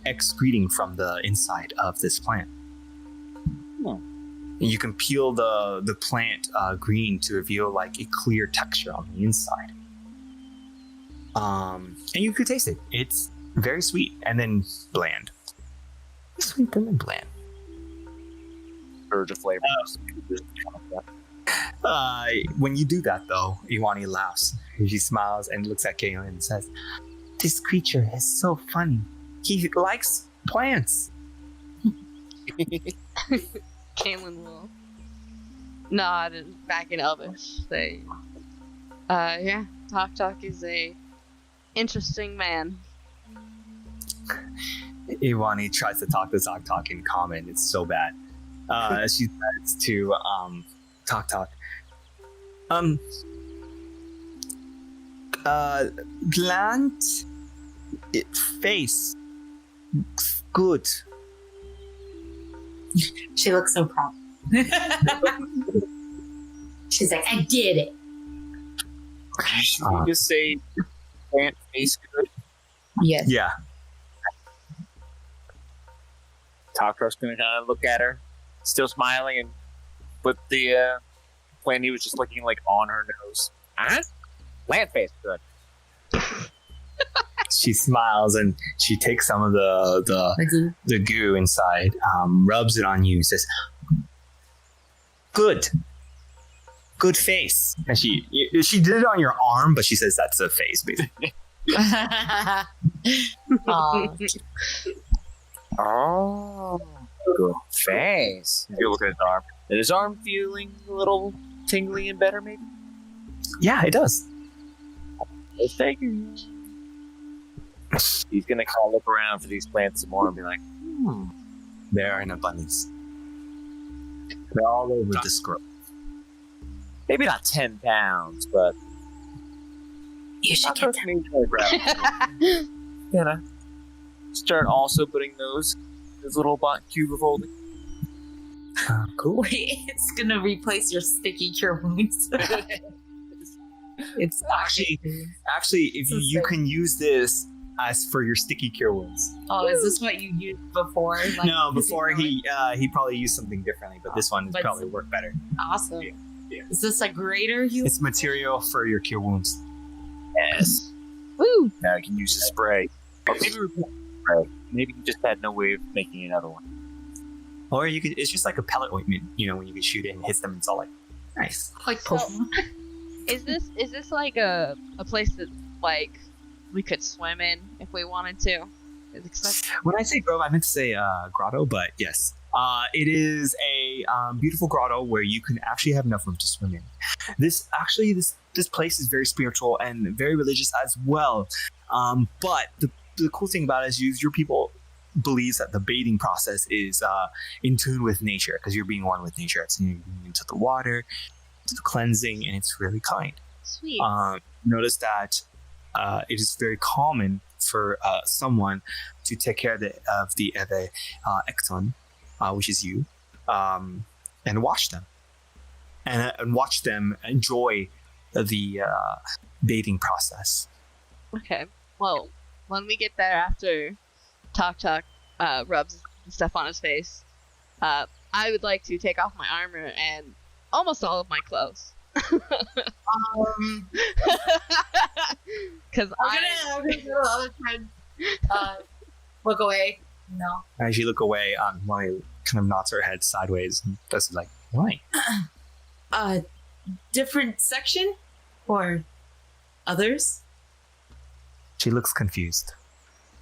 excreting from the inside of this plant. And you can peel the plant green to reveal like a clear texture on the inside. And you could taste it. It's very sweet and then bland. Sweet and then bland. Urge of flavor. When you do that, though, Iwani laughs. She smiles and looks at Caelynn and says, "This creature is so funny. He likes plants." Caelynn will nod and back in Elvish. Say, yeah, TakTak is a interesting man. Iwani tries to talk to TakTak in common. It's so bad. She says to TakTak, plant face good. She looks so proud. She's like, I did it. Should we just say plant face good? Yes. Yeah. TakTak's gonna kind of look at her, still smiling, and put the plant he was just looking like on her nose. Plant face good. She smiles and she takes some of the goo inside, rubs it on you, says, "Good face." And she did it on your arm, but she says that's a face, basically. Oh, good face. You look at his arm. Is his arm feeling a little tingly and better, maybe? Yeah, it does. Let's take it. He's gonna kind of look around for these plants some more and be like, They're in abundance. They're all over this grove. maybe not 10 pounds, but You should get them. Gonna start also putting those little cube of holding. Cool. Wait, it's gonna replace your sticky cure wounds. It's Actually, if So you sick. can use this as for your sticky cure wounds. Oh, is this what you used before? Like, No, is it before really he probably used something differently, but this one But- probably worked better. awesome. Yeah. Is this a greater heal? It's material for your cure wounds. Yes. Woo! Now you can use the spray. Or maybe spray. Maybe you just had no way of making another one. Or you could, it's just like a pellet ointment, when you can shoot it and hits them, it's all like, nice. Like Pokemon. Is this like a place that like we could swim in if we wanted to? Because When I say grove, I meant to say grotto, but yes. It is a beautiful grotto where you can actually have enough room to swim in. This place is very spiritual and very religious as well. But the cool thing about it is your people believes that the bathing process is in tune with nature because you're being one with nature. It's into the water, to the cleansing, and it's really kind. Sweet. Notice that it is very common for someone to take care of the Ekton, which is you, and watch them, and watch them enjoy the bathing process. Okay. Well, when we get there after TakTak rubs stuff on his face, I would like to take off my armor and almost all of my clothes. Because I'm gonna go to the other side. Look away. No. As you look away, Molly kind of nods her head sideways and does like, why? Different section or others? She looks confused.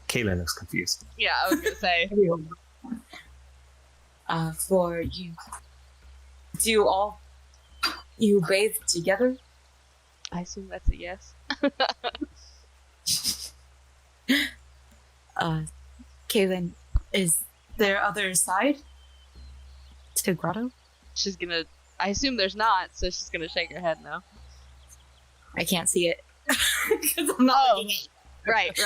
Caelynn looks confused. Yeah, I was gonna say. For you, do all you bathe together? I assume that's a yes. Caelynn, is there other side to grotto? She's gonna. I assume there's not, so she's gonna shake her head no. I can't see it because I'm not looking at you. Right.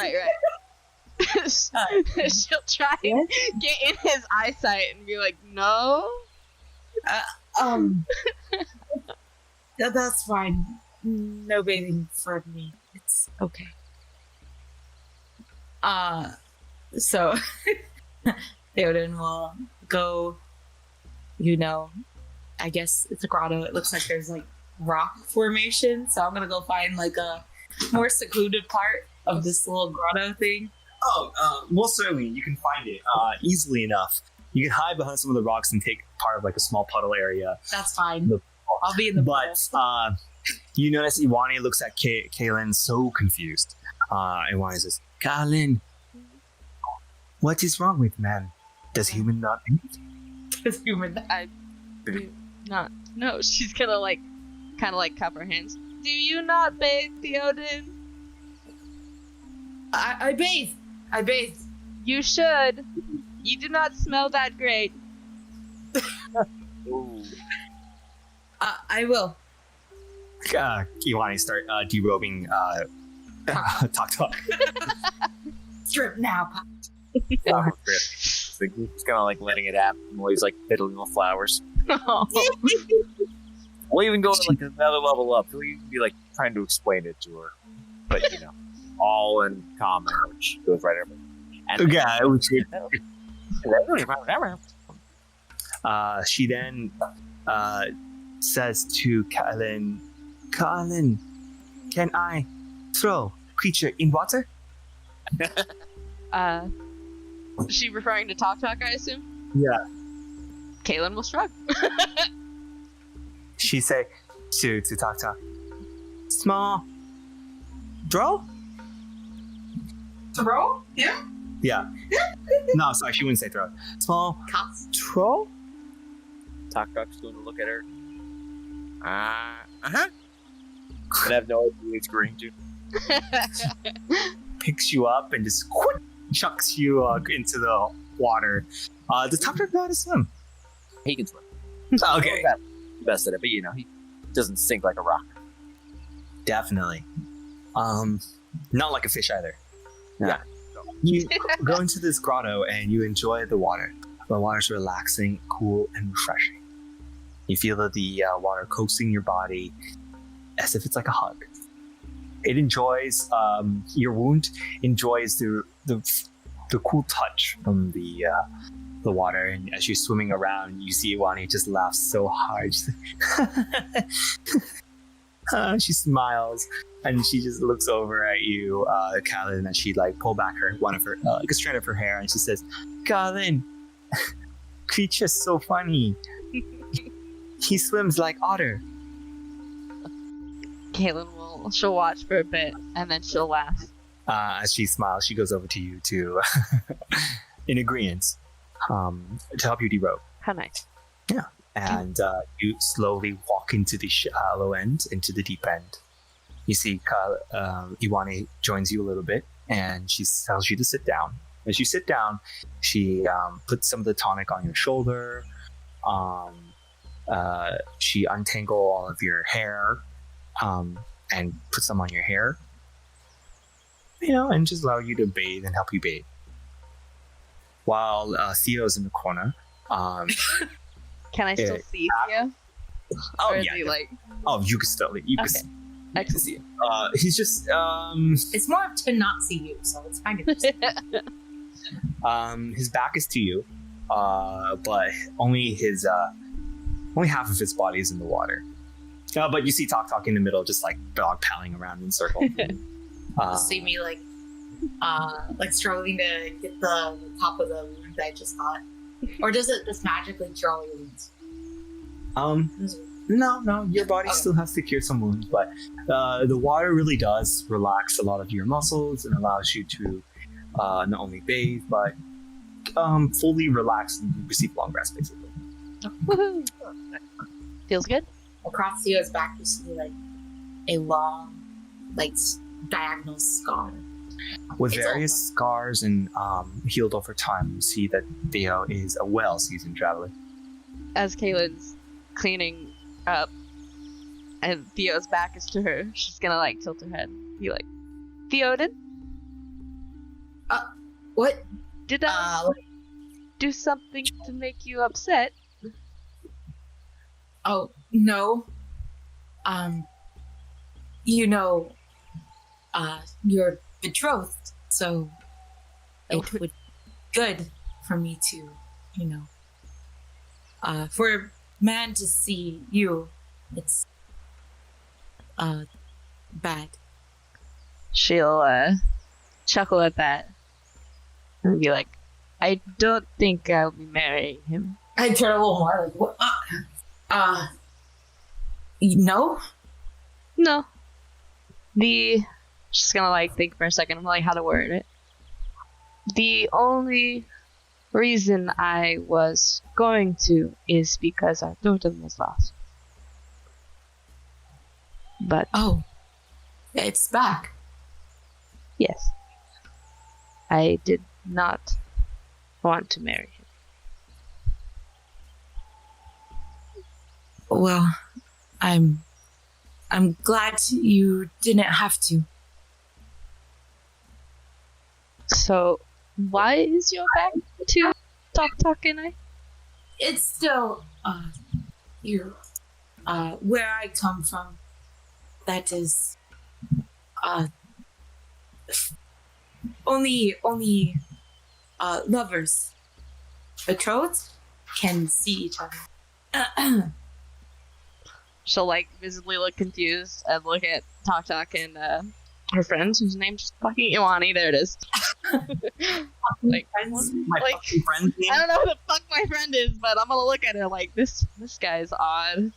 She'll try and get in his eyesight and be like, no. That's fine. No bathing for me. It's okay. So Theoden will go, I guess it's a grotto. It looks like there's like rock formation. So I'm gonna go find like a more secluded part of this little grotto thing. Most certainly, you can find it easily enough. You can hide behind some of the rocks and take part of like a small puddle area. That's fine. I'll be in the But you notice Iwani looks at Caelynn so confused. Iwani says, Caelynn, what is wrong with man? Does human not eat? Does human I do not. No, she's gonna kind of cup her hands. Do you not bathe, Theoden? I bathe. I bathe. You should. You do not smell that great. I will. Iwani start derobing TakTak. Strip now. He's kind of letting it happen while he's fiddling with flowers. We'll even go another level up. He'll even be trying to explain it to her, but all in common, which goes right over. She then says to Caelynn, Caelynn, can I throw creature in water? Is she referring to TakTak, I assume? Yeah. Caelynn will shrug. She say to TakTak, small draw? Throw? Yeah. No, sorry, she wouldn't say throw. Small Cast. troll? TakTak's going to look at her. And have no idea what he's agreeing to. Picks you up and just chucks you into the water. Does TakTak know how to swim? He can swim. Okay. Best at it, but he doesn't sink like a rock. Definitely. Not like a fish either. Yeah. You go into this grotto and you enjoy the water. The water's relaxing, cool, and refreshing. You feel that the water coaxing your body as if it's like a hug. It enjoys your wound, enjoys the cool touch from the water, and as you're swimming around, you see Iwani just laughs so hard. She smiles and she just looks over at you, Caelynn, and she pull back a strand of her hair, and she says, Caelynn, creature's so funny. He swims like otter. Caelynn she'll watch for a bit and then she'll laugh. As she smiles, she goes over to you in agreement, to help you derobe. How nice. Yeah. and you slowly walk into the shallow end, into the deep end. You see Iwani joins you a little bit, and she tells you to sit down. As you sit down, she puts some of the tonic on your shoulder. She untangle all of your hair and put some on your hair. And just allow you to bathe and help you bathe. While Theo's in the corner. Can I still see Theo? Oh, or yeah. is he like... Oh, you can still. You Okay. can see him. He's just It's more to not see you, so it's fine. his back is to you, but only half of his body is in the water. But you see TakTak in the middle, just like dog palling around in circle. See me like struggling to get the top of the wound that I just got, or does it just magically cure all your wounds? No, your body still has to cure some wounds, but the water really does relax a lot of your muscles and allows you to not only bathe, but fully relax and receive long rest, basically. Woohoo! Feels good? Across Theo's back, you see like a long, diagonal scar. With It's various scars and healed over time, you see that Theo is a well-seasoned traveler. As Caelynn's cleaning up and Theo's back is to her, she's gonna tilt her head and be like, Theoden? What? Did I do something to make you upset? Oh, no. You're betrothed, so it would be good for me to, for a man to see you, it's, bad. She'll, chuckle at that and be like, I don't think I'll be marrying him. I turn a little more, what? No? No. Just gonna think for a second how to word it. The only reason I was going to is because our totem was lost. But Oh. It's back. yes, I did not want to marry him. Well, I'm glad you didn't have to. So, why is your back to TakTak and I? It's still, where I come from. That is, only, lovers, betrothed, can see each other. She'll visibly look confused and look at TakTak and her friends, whose name's just fucking Iwani. There it is. Friends? My fucking friend's name? I don't know who the fuck my friend is, but I'm gonna look at her this guy's odd.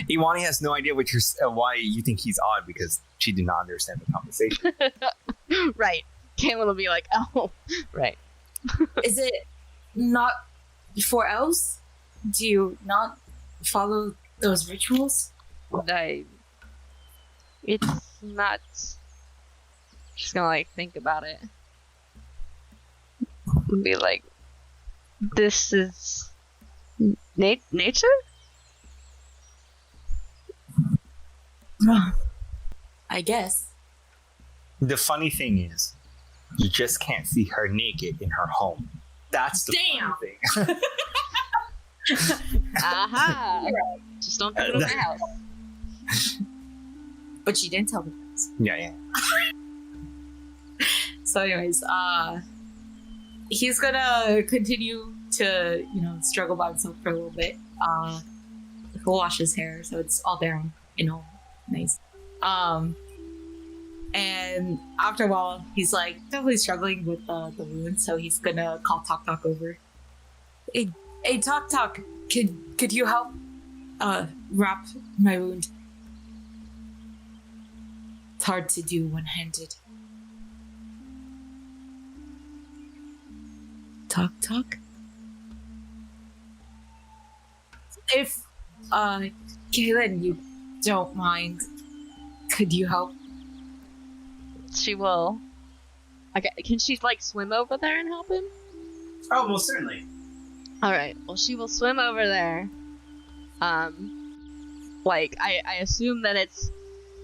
Iwani has no idea why you think he's odd, because she did not understand the conversation. Right. Caelynn will be like, oh, right. Is it not for elves? Do you not follow those rituals? It's not. She's gonna think about it. And be like, this is nature? I guess. The funny thing is, you just can't see her naked in her home. That's the funny thing. Aha! Just don't do it in my house. But she didn't tell me. Yeah. So anyways, he's gonna continue to, struggle by himself for a little bit. He'll wash his hair, so it's all there, nice. And after a while, he's definitely struggling with the wound, so he's gonna call TakTak over. Hey, TakTak, could you help wrap my wound? It's hard to do one-handed. TakTak? If, Caelynn, you don't mind, could you help? She will. Okay, can she like swim over there and help him? Oh, most certainly. All right. Well, she will swim over there. Like I assume that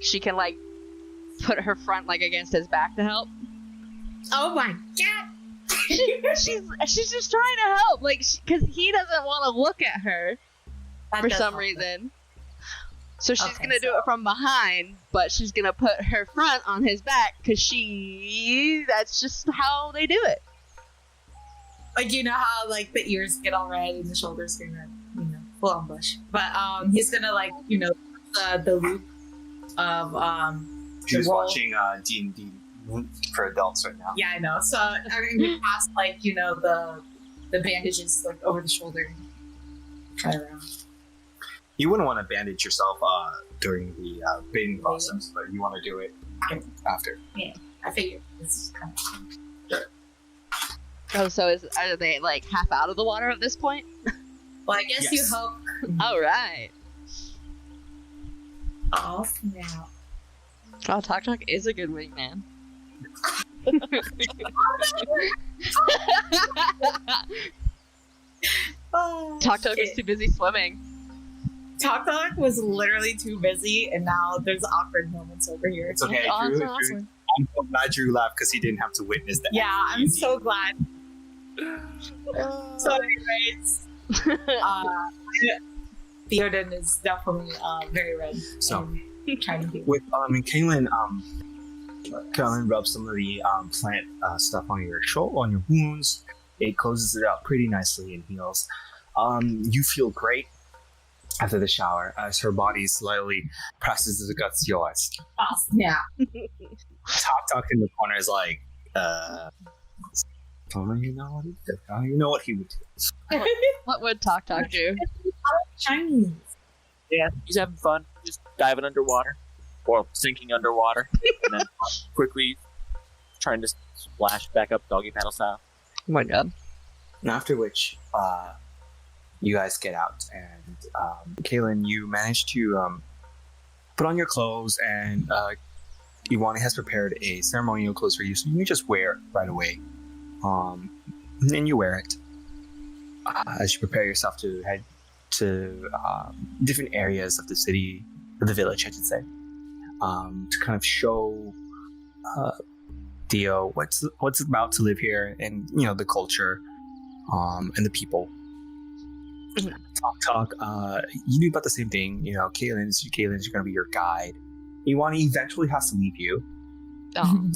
she can like put her front like against his back to help. Oh my god! she's just trying to help, like, because he doesn't want to look at her for some reason. So she's gonna do it from behind, but she's gonna put her front on his back because that's just how they do it. Like, you know how like the ears get all red and the shoulders get red, full on bush. But he's gonna like, the loop of She's the roll. watching D&D for adults right now. Yeah, I know. So I'm gonna pass like, the bandages like over the shoulder. Try around. You wouldn't want to bandage yourself during the bathing process, but you want to do it after. Yeah, I figured this is kind of. Oh, so are they like half out of the water at this point? Well, I guess you Yes. help. All right. Oh, snap. Oh, TakTak is a good wingman. Oh, TakTak is shit. too busy swimming. TakTak was literally too busy, and now there's awkward moments over here. It's okay, Oh, Drew. that's awesome. I'm so glad Drew laughed because he didn't have to witness that. Yeah, I'm so glad. So, anyways, Theoden is definitely very red. So, and trying to do. with Caelynn, Caelynn rubs some of the plant stuff on your on your wounds. It closes it up pretty nicely and heals. You feel great after the shower as her body slightly presses against yours. Oh, snap. TakTak in the corner is like, you know what he did. You know what he would do. What would TakTak do? Chinese. Yeah, he's having fun. Just diving underwater. Or sinking underwater. And then quickly trying to splash back up doggy paddle style. Oh my god. And after which, you guys get out, and Caelynn, you manage to put on your clothes, and Iwani has prepared a ceremonial clothes for you, so you can just wear it right away. And you wear it as you prepare yourself to head to different areas of the city, or the village, I should say, to kind of show Theo what's about to live here, and the culture, and the people. TakTak, you knew about the same thing. Caelynn's going to be your guide. Iwani eventually has to leave you. Oh.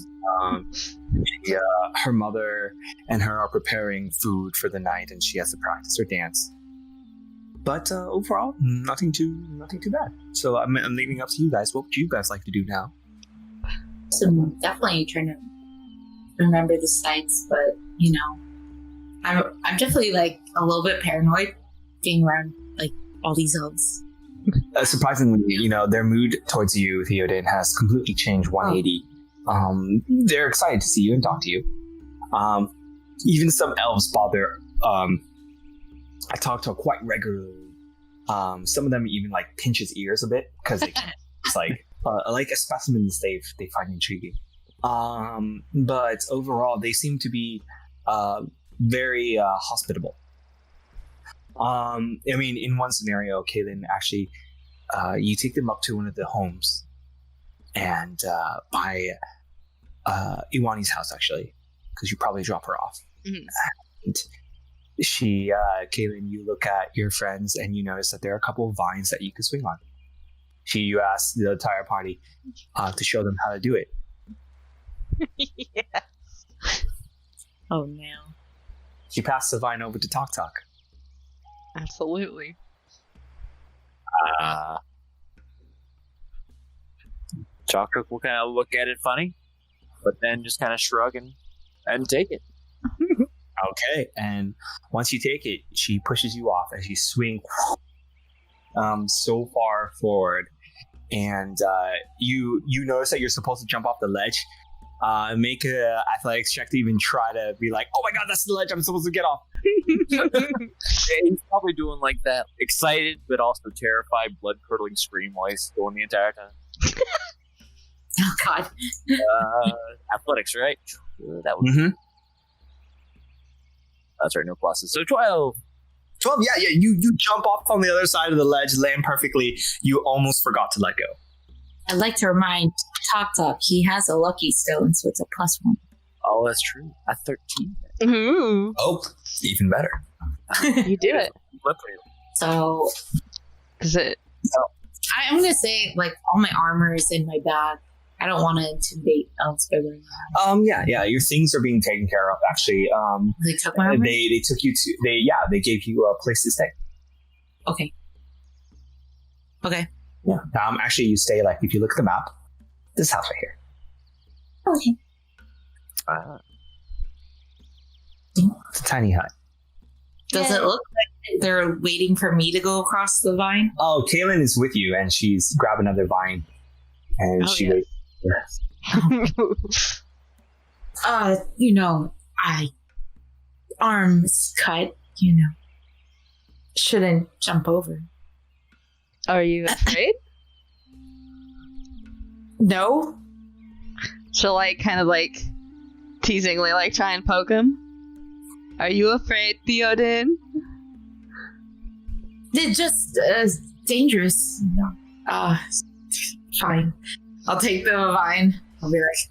Her mother and her are preparing food for the night, and she has to practice her dance. But overall, nothing too bad. So I'm leaving up to you guys. What would you guys like to do now? So definitely trying to remember the sights, but I'm definitely like a little bit paranoid being around like all these elves. Surprisingly, their mood towards you, Theoden, has completely changed 180. They're excited to see you and talk to you. Even some elves bother TakTak quite regularly. Some of them even like pinch his ears a bit because it's like a specimens they find intriguing. But overall, they seem to be very hospitable. In one scenario, Caelynn, actually, you take them up to one of the homes, and by Iwani's house, actually, because you probably drop her off. Mm-hmm. And Caelynn, you look at your friends and you notice that there are a couple of vines that you can swing on. You ask the entire party to show them how to do it. Yes. Oh no. She passed the vine over to TakTak. Absolutely. TakTak will kind of look at it funny, but then just kind of shrug and take it. Okay, and once you take it, she pushes you off as you swing so far forward, and you notice that you're supposed to jump off the ledge, Make a athletics check to even try to be like, oh my god, that's the ledge I'm supposed to get off. He's probably doing like that excited but also terrified, blood-curdling scream while he's going the entire time. Oh god. Athletics, right? That was. That's right, no pluses. So 12. 12, yeah. You jump off on the other side of the ledge, land perfectly. You almost forgot to let go. I'd like to remind TakTak he has a lucky stone, so it's a +1. Oh, that's true. A 13. Ooh, Oh, even better. you do it. So Is it? I'm gonna say like all my armor is in my bag. I don't want to intimidate elves by wearing that. Yeah. Your things are being taken care of. Actually, They took my armor. they took you to. They gave you a place to stay. Okay. Yeah. Actually, you stay like if you look at the map, this house right here. Okay. It's a tiny hut. Does it look like they're waiting for me to go across the vine? Oh, Caelynn is with you, and she's grabbed another vine, and she waits. Arms cut, shouldn't jump over. Are you afraid? No? She'll kind of teasingly try and poke him. Are you afraid, Theoden? It's just dangerous. No. Fine. I'll take the vine. I'll be like,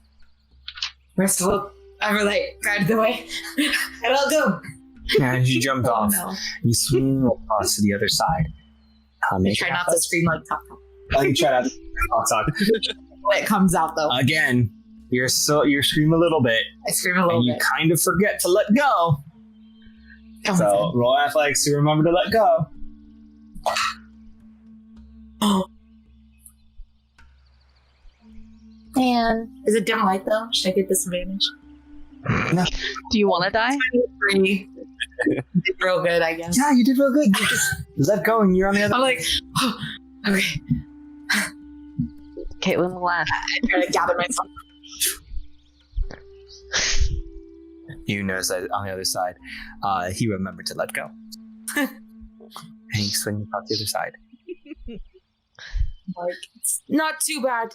merciful. I'm guide the way. And I'll go. And you jump off. No. You swing across to the other side. Try not to scream like TakTak. Oh, you try not to talk. It comes out though. Again, you scream a little bit, I scream a little and you bit. kind of forget to let go. Oh, So roll athletics to remember to let go. man. Is it dim light though? Should I get disadvantage? No. Do you want to die? 3. Did real good, I guess. Yeah, you did real good. You just let go, and you're on the other. I'm like, oh, okay. Caitlin will laugh. I try to gather myself. You notice that on the other side, he remembered to let go. And he swings across the other side. Like, it's not too bad.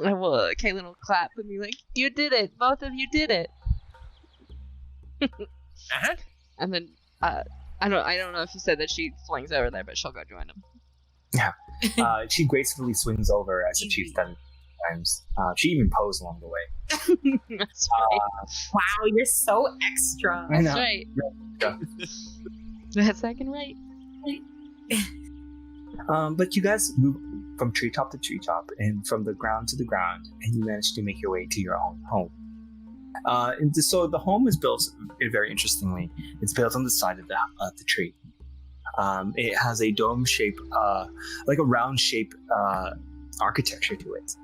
Caitlin will clap and be like, "You did it! Both of you did it!" Uh-huh. And then I don't know if you said that she flings over there, but she'll go join him. She gracefully swings over as if she's done times. She even posed along the way. That's right. Wow, you're so extra. I know. That's right. Yeah. That's second right. But you guys move from treetop to treetop and from the ground to the ground, and you manage to make your way to your own home. So the home is built very interestingly. It's built on the side of the tree. It has a dome shape, like a round shape architecture to it.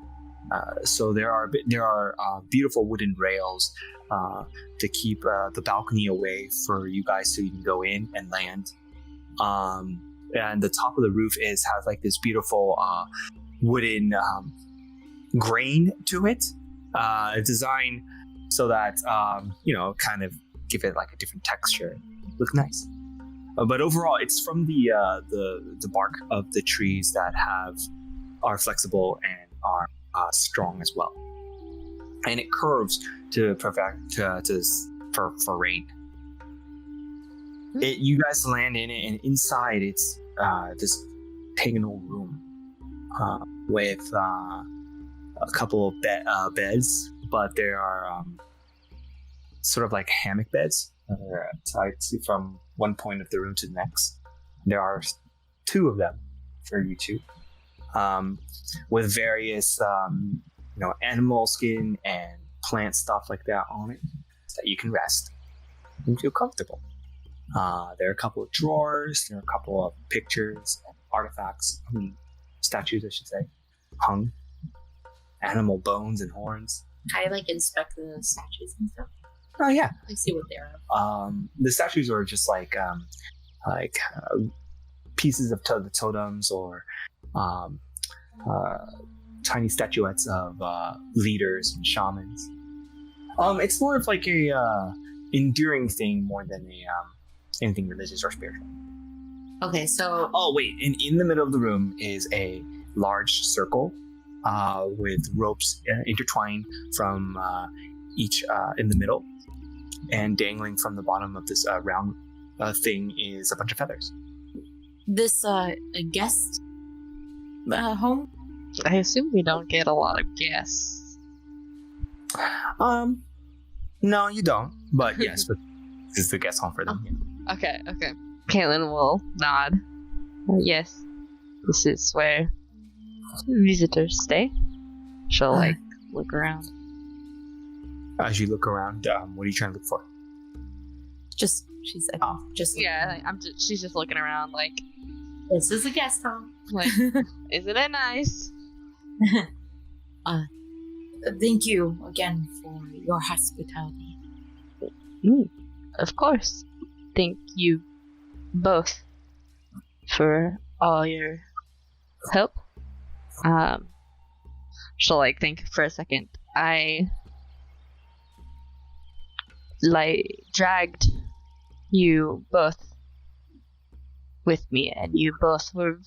So there are beautiful wooden rails to keep the balcony away for you guys to even go in and land. And the top of the roof has like this beautiful wooden grain to it, designed so that kind of give it like a different texture. Look nice. But overall, it's from the bark of the trees that are flexible and are strong as well, and it curves for rain. You guys land in it, and inside it's this paganal room with a couple of beds, but there are sort of like hammock beds that are tied from one point of the room to the next. There are 2 of them for you two, with various animal skin and plant stuff like that on it, so that you can rest and feel comfortable. There are a couple of drawers. There are a couple of pictures and artifacts, statues, I should say, hung. Animal bones and horns. I inspect the statues and stuff. Oh yeah. I see what they are. The statues are just pieces of the totems or tiny statuettes of leaders and shamans. It's more of like a enduring thing more than anything religious or spiritual. Okay, so Oh wait, and in the middle of the room is a large circle with ropes intertwined from each in the middle, and dangling from the bottom of this round thing is a bunch of feathers. this a guest home? I assume we don't get a lot of guests. No, you don't. But yes, but this is the guest home for them. Yeah. Okay. Caelynn will nod. Yes, this is where visitors stay. She'll look around. As you look around, what are you trying to look for? Just she's like, just Yeah, she's just looking around like, this is a guest home. like, isn't it nice? Thank you again for your hospitality. Of course. Thank you both for all your help. She'll think for a second. I dragged you both with me, and you both were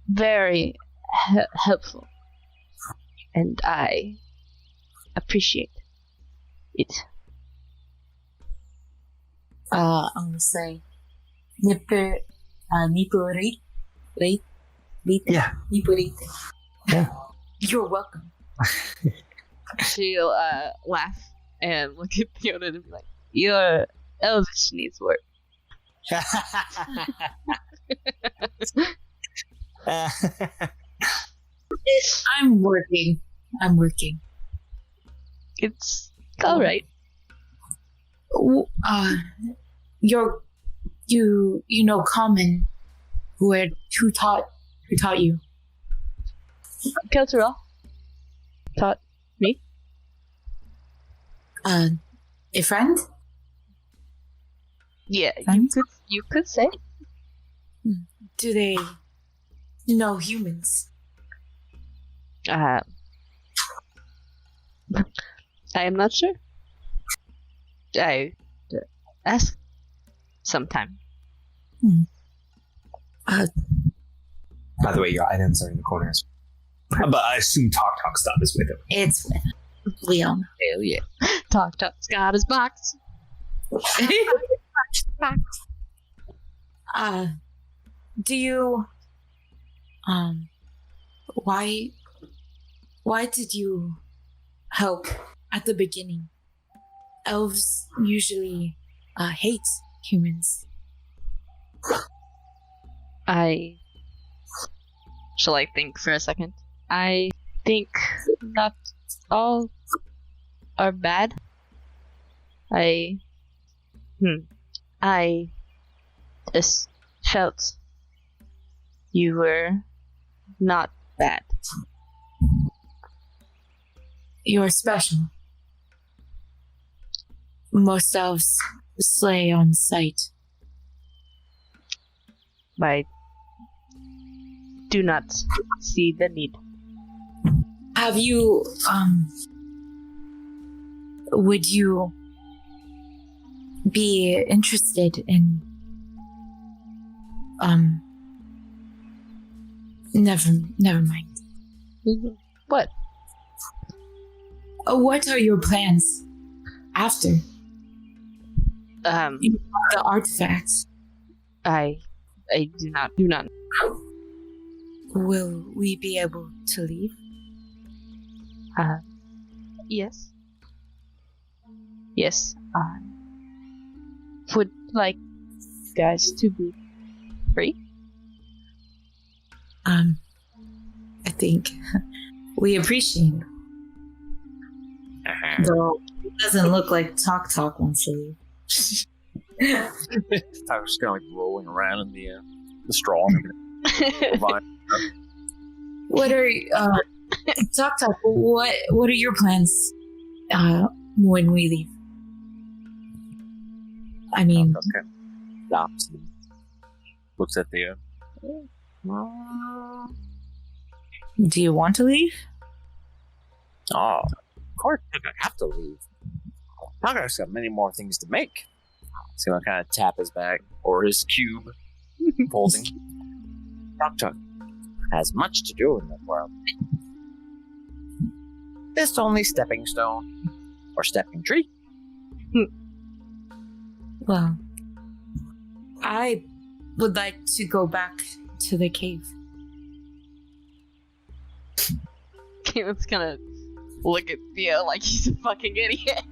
very helpful, and I appreciate it. I'm gonna say, Nipurate. Yeah. Nipurate. Yeah. You're welcome. She'll laugh and look at Theoden and be like, "Your elvish needs work." I'm working. It's all right. You know Common, who taught you? Kelturel taught me. A friend? Yeah, Friend? you could say. Do they know humans? I am not sure. I ask sometime. By the way, your items are in the corners. But I assume TakTak stuff is with him. It's with Leon. Hell yeah. TakTak's got his box. Do you why did you help at the beginning? Elves usually hate humans. Shall I think for a second? I think not all are bad. I just felt you were not bad. You're special. Most elves slay on sight. I do not see the need. Have you, would you be interested in, never mind. What? What are your plans after the artifacts? I do not. Will we be able to leave? Yes. Yes, I would like you guys to be free. I think we appreciate it. Though it doesn't look like TakTak wants to leave. TakTak's kind of rolling around in the straw. What are TakTak? What are your plans when we leave? I mean, Okay. Stops and looks at the. do you want to leave? Oh, of course I have to leave. Tal'Darei's got many more things to make. He's gonna kind of tap his bag or his cube, folding. TakTak has much to do in the world. This only stepping stone or stepping tree. Well, I would like to go back to the cave. Caelyn's gonna look at Theo like he's a fucking idiot.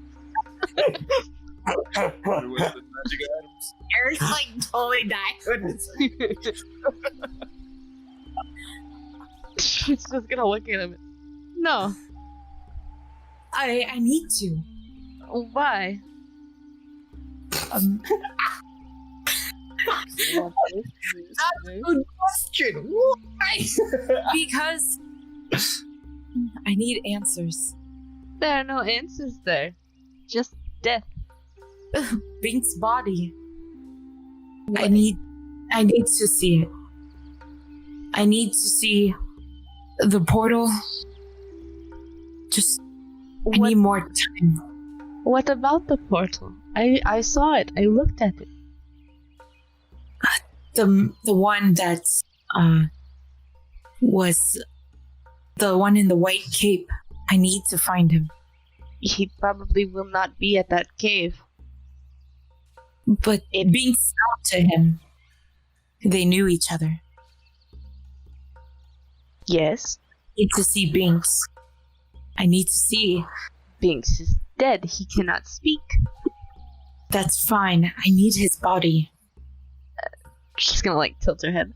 Eric's like totally dying. She's just gonna look at him. No. I need to. Why? That's a good question. Why? Because I need answers. There are no answers there. Just death. Bink's body. I need to see it. I need to see the portal. Just I need more time. What about the portal? I saw it. I looked at it. The one that was the one in the white cape. I need to find him. He probably will not be at that cave. But Bink spoke to him. They knew each other. Yes. I need to see Binks. I need to see. Binks is dead. He cannot speak. That's fine. I need his body. She's gonna like tilt her head.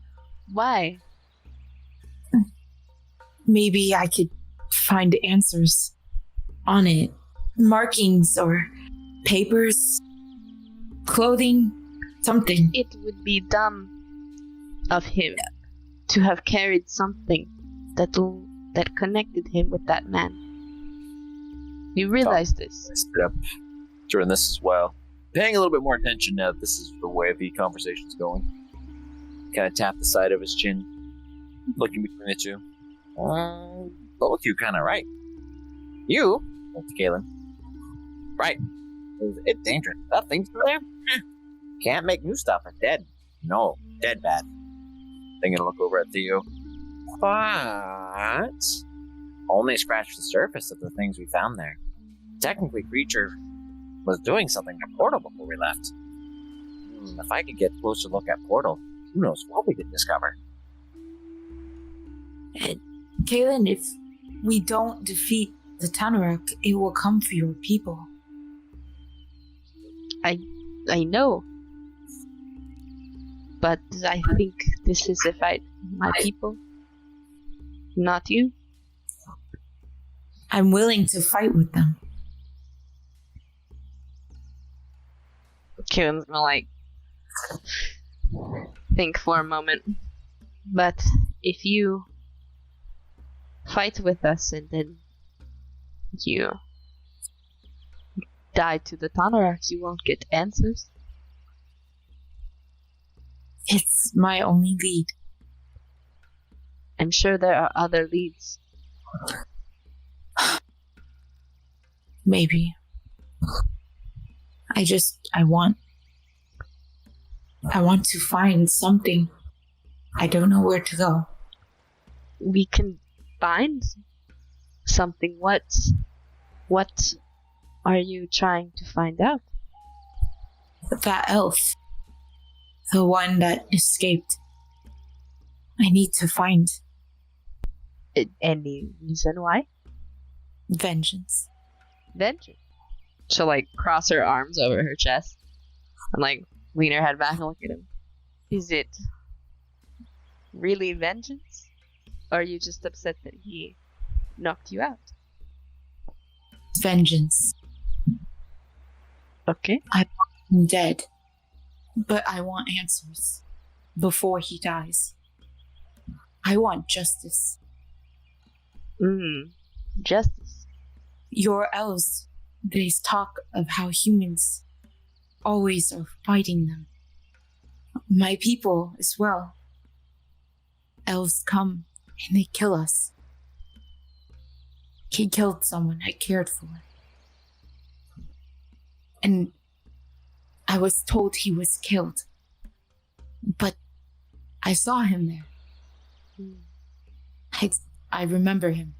Why? Maybe I could find answers on it. Markings or papers, clothing, something. It would be dumb of him to have carried something that connected him with that man. You realize this? I stood up during this as well, paying a little bit more attention now that this is the way the conversation's going. Kind of tap the side of his chin, looking between the two. Both you kind of right. You, went to Caelynn. Right. It's dangerous. That thing's still there? Can't make new stuff. It's dead. No, dead bad. Then gonna look over at Theo. But only scratched the surface of the things we found there. Technically, creature was doing something to Portal before we left. If I could get a closer look at Portal, who knows what we could discover. Caelynn, if we don't defeat the Tanurak, it will come for your people. I know. But I think this is a fight for my people. Not you. I'm willing to fight with them. Caelynn's gonna like think for a moment. But if you fight with us and then you die to the Tanurak, you won't get answers. It's my only lead. I'm sure there are other leads. Maybe. I want to find something. I don't know where to go. We can find something. What are you trying to find out? That elf. The one that escaped. I need to find Any reason why? vengeance. Vengeance. She'll like cross her arms over her chest and like lean her head back and look at him. Is it really vengeance? Or are you just upset that he knocked you out? Vengeance. Okay. I'm dead. But I want answers before he dies. I want justice. Justice. Your elves, they talk of how humans always are fighting them. My people as well. Elves come and they kill us. He killed someone I cared for. And I was told he was killed. But I saw him there. I remember him.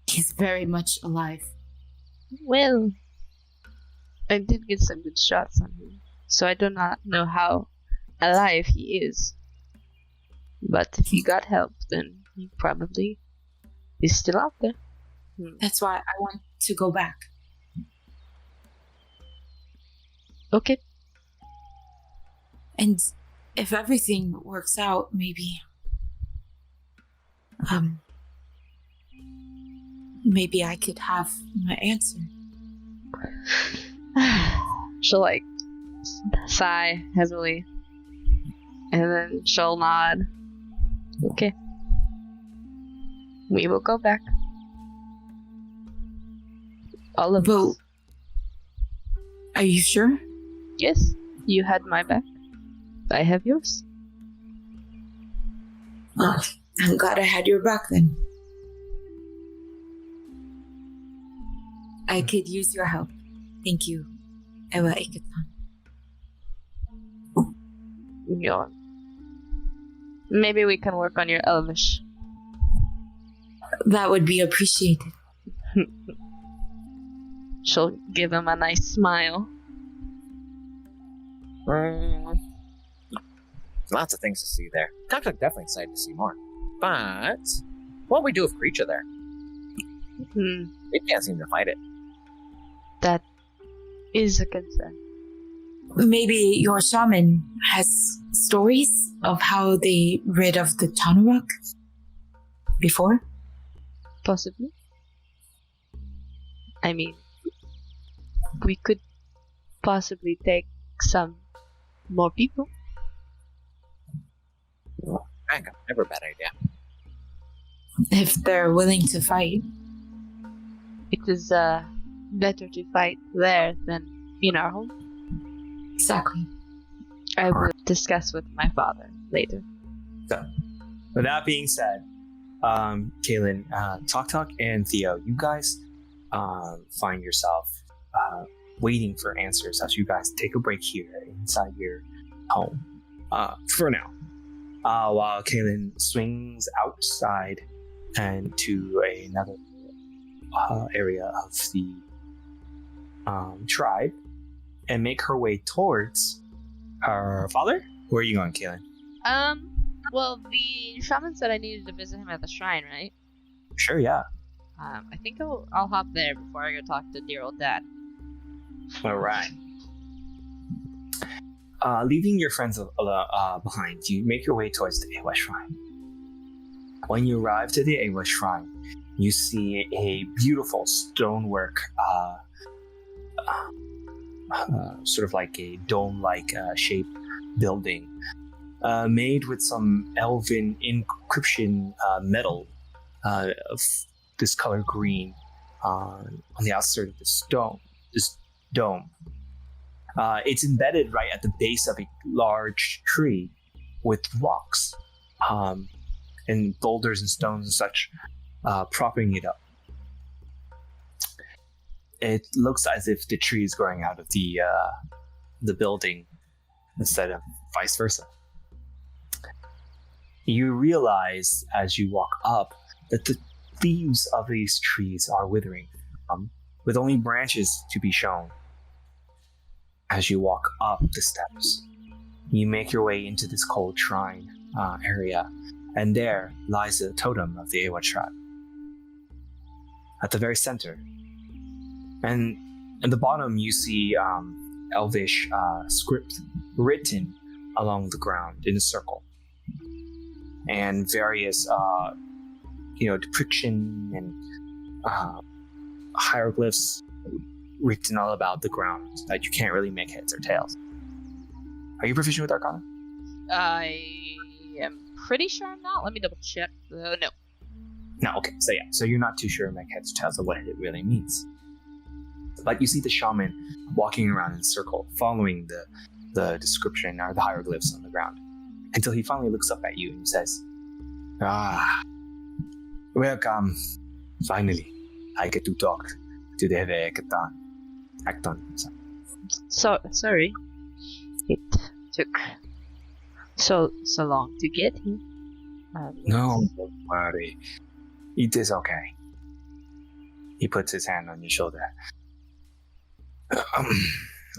He's very much alive. Well, I did get some good shots on him, so I do not know how alive he is. But if he got help, then he probably is still out there. That's why I want to go back. Okay. And if everything works out, maybe I could have my answer. She'll like sigh heavily, and then she'll nod. Okay. We will go back. All of us. Are you sure? Yes, you had my back. I have yours. Well, I'm glad I had your back then. I could use your help. Thank you, Ewya Tribe. Yeah. Maybe we can work on your Elvish. That would be appreciated. She'll give him a nice smile. Lots of things to see there. TakTak definitely excited to see more. But what do we do with creature there? We can't seem to fight it. That is a concern. Maybe your shaman has stories of how they rid of the Tanurak before? Possibly. I mean, we could possibly take some more people. Never a bad idea. If they're willing to fight. It is better to fight there than in our home. Exactly. I will discuss with my father later. So, with that being said, Caelynn, TakTak and Theo, you guys find yourself waiting for answers as you guys take a break here inside your home. For now. While Caelynn swings outside and to another area of the tribe and make her way towards her father. Where are you going, Caelynn? Well, the shaman said I needed to visit him at the shrine, right? Sure, yeah. I think I'll hop there before I go talk to dear old dad. All right. Leaving your friends behind, you make your way towards the Eywa Shrine. When you arrive to the Eywa Shrine, you see a beautiful stonework, sort of like a dome-like shaped building, made with some elven inscription metal of this color green on the outside of this dome. It's embedded right at the base of a large tree with rocks and boulders and stones and such propping it up. It looks as if the tree is growing out of the building instead of vice versa. You realize as you walk up that the leaves of these trees are withering, with only branches to be shown. As you walk up the steps, you make your way into this cold shrine area, and there lies the totem of the Ewya Tribe. At the very center. And at the bottom you see Elvish script written along the ground in a circle. And various depiction and hieroglyphs written all about the ground that you can't really make heads or tails. Are you proficient with Arcana? I am pretty sure I'm not. Let me double check. No. No, okay. So you're not too sure make heads or tails of what it really means. But you see the shaman walking around in a circle, following the description or the hieroglyphs on the ground, until he finally looks up at you and says, welcome. Finally, I get to talk to the Acton. Sorry. It took so long to get here. No, don't worry. It is okay. He puts his hand on your shoulder.